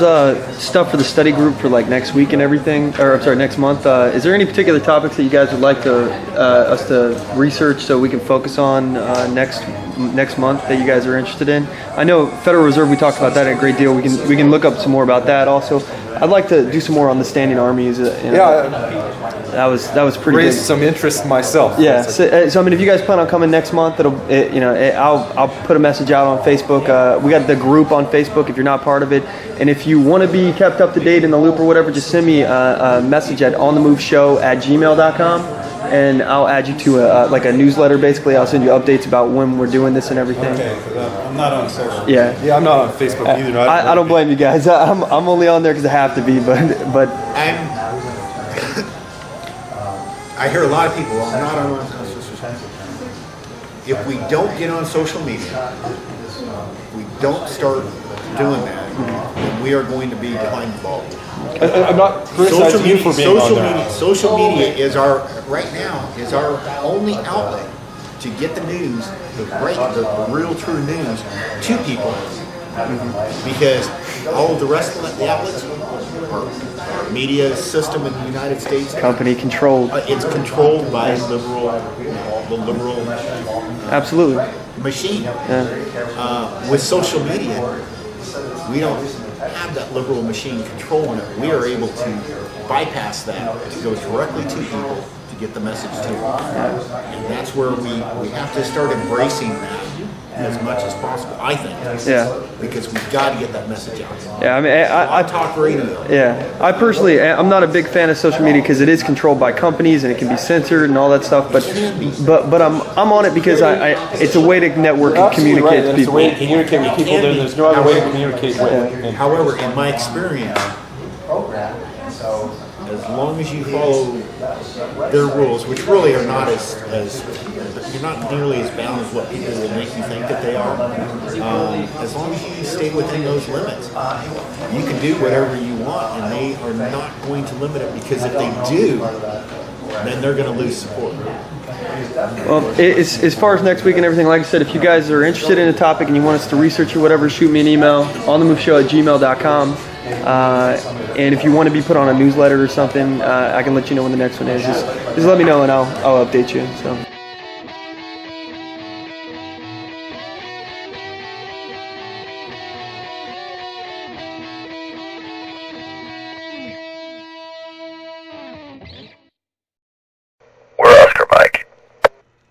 stuff for the study group for like next week and everything, or I'm sorry, next month, is there any particular topics that you guys would like to us to research so we can focus on next month that you guys are interested in? I know Federal Reserve, we talked about that a great deal. We can look up some more about that also. I'd like to do some more on the standing armies. That was pretty Raised big. some interest myself. Yeah. So I mean, if you guys plan on coming next month, I'll put a message out on Facebook. We got the group on Facebook if you're not part of it, and if you want to be kept up to date in the loop or whatever, just send me a message at onthemoveshow@gmail.com, and I'll add you to a newsletter. Basically, I'll send you updates about when we're doing this and everything. Okay, because I'm not on social. Yeah. Yeah, I'm not on Facebook either. I don't blame you guys. I'm only on there because I have to be, but I hear a lot of people, I'm not on social media. If we don't get on social media, we don't start doing that, then we are going to be behind the ball. I'm not criticizing you for being on there. Social media is our only outlet to get the news, the real true news to people. Because all of the rest of the outlets, our media system in the United States, company controlled. It's controlled by the liberal Absolutely. machine. Yeah. With social media, we don't have that liberal machine controlling it. We are able to bypass that to go directly to people to get the message to them. And that's where we have to start embracing that as much as possible, I think. Yeah. Because we've got to get that message out. Yeah, I mean, I talk radio. Yeah, I personally, I'm not a big fan of social media because it is controlled by companies and it can be censored and all that stuff. But I'm on it because it's a way to network and communicate with people. It's a way to communicate with people. There's no other way to communicate with. However, in my experience, as long as you follow their rules, which really are not as you're not nearly as bound as what people will make you think that they are. As long as you stay within those limits, you can do whatever you want, and they are not going to limit it, because if they do, then they're going to lose support. Well, as far as next week and everything, like I said, if you guys are interested in a topic and you want us to research or whatever, shoot me an email, onthemoveshow@gmail.com. And if you want to be put on a newsletter or something, I can let you know when the next one is. Just let me know and I'll update you. So.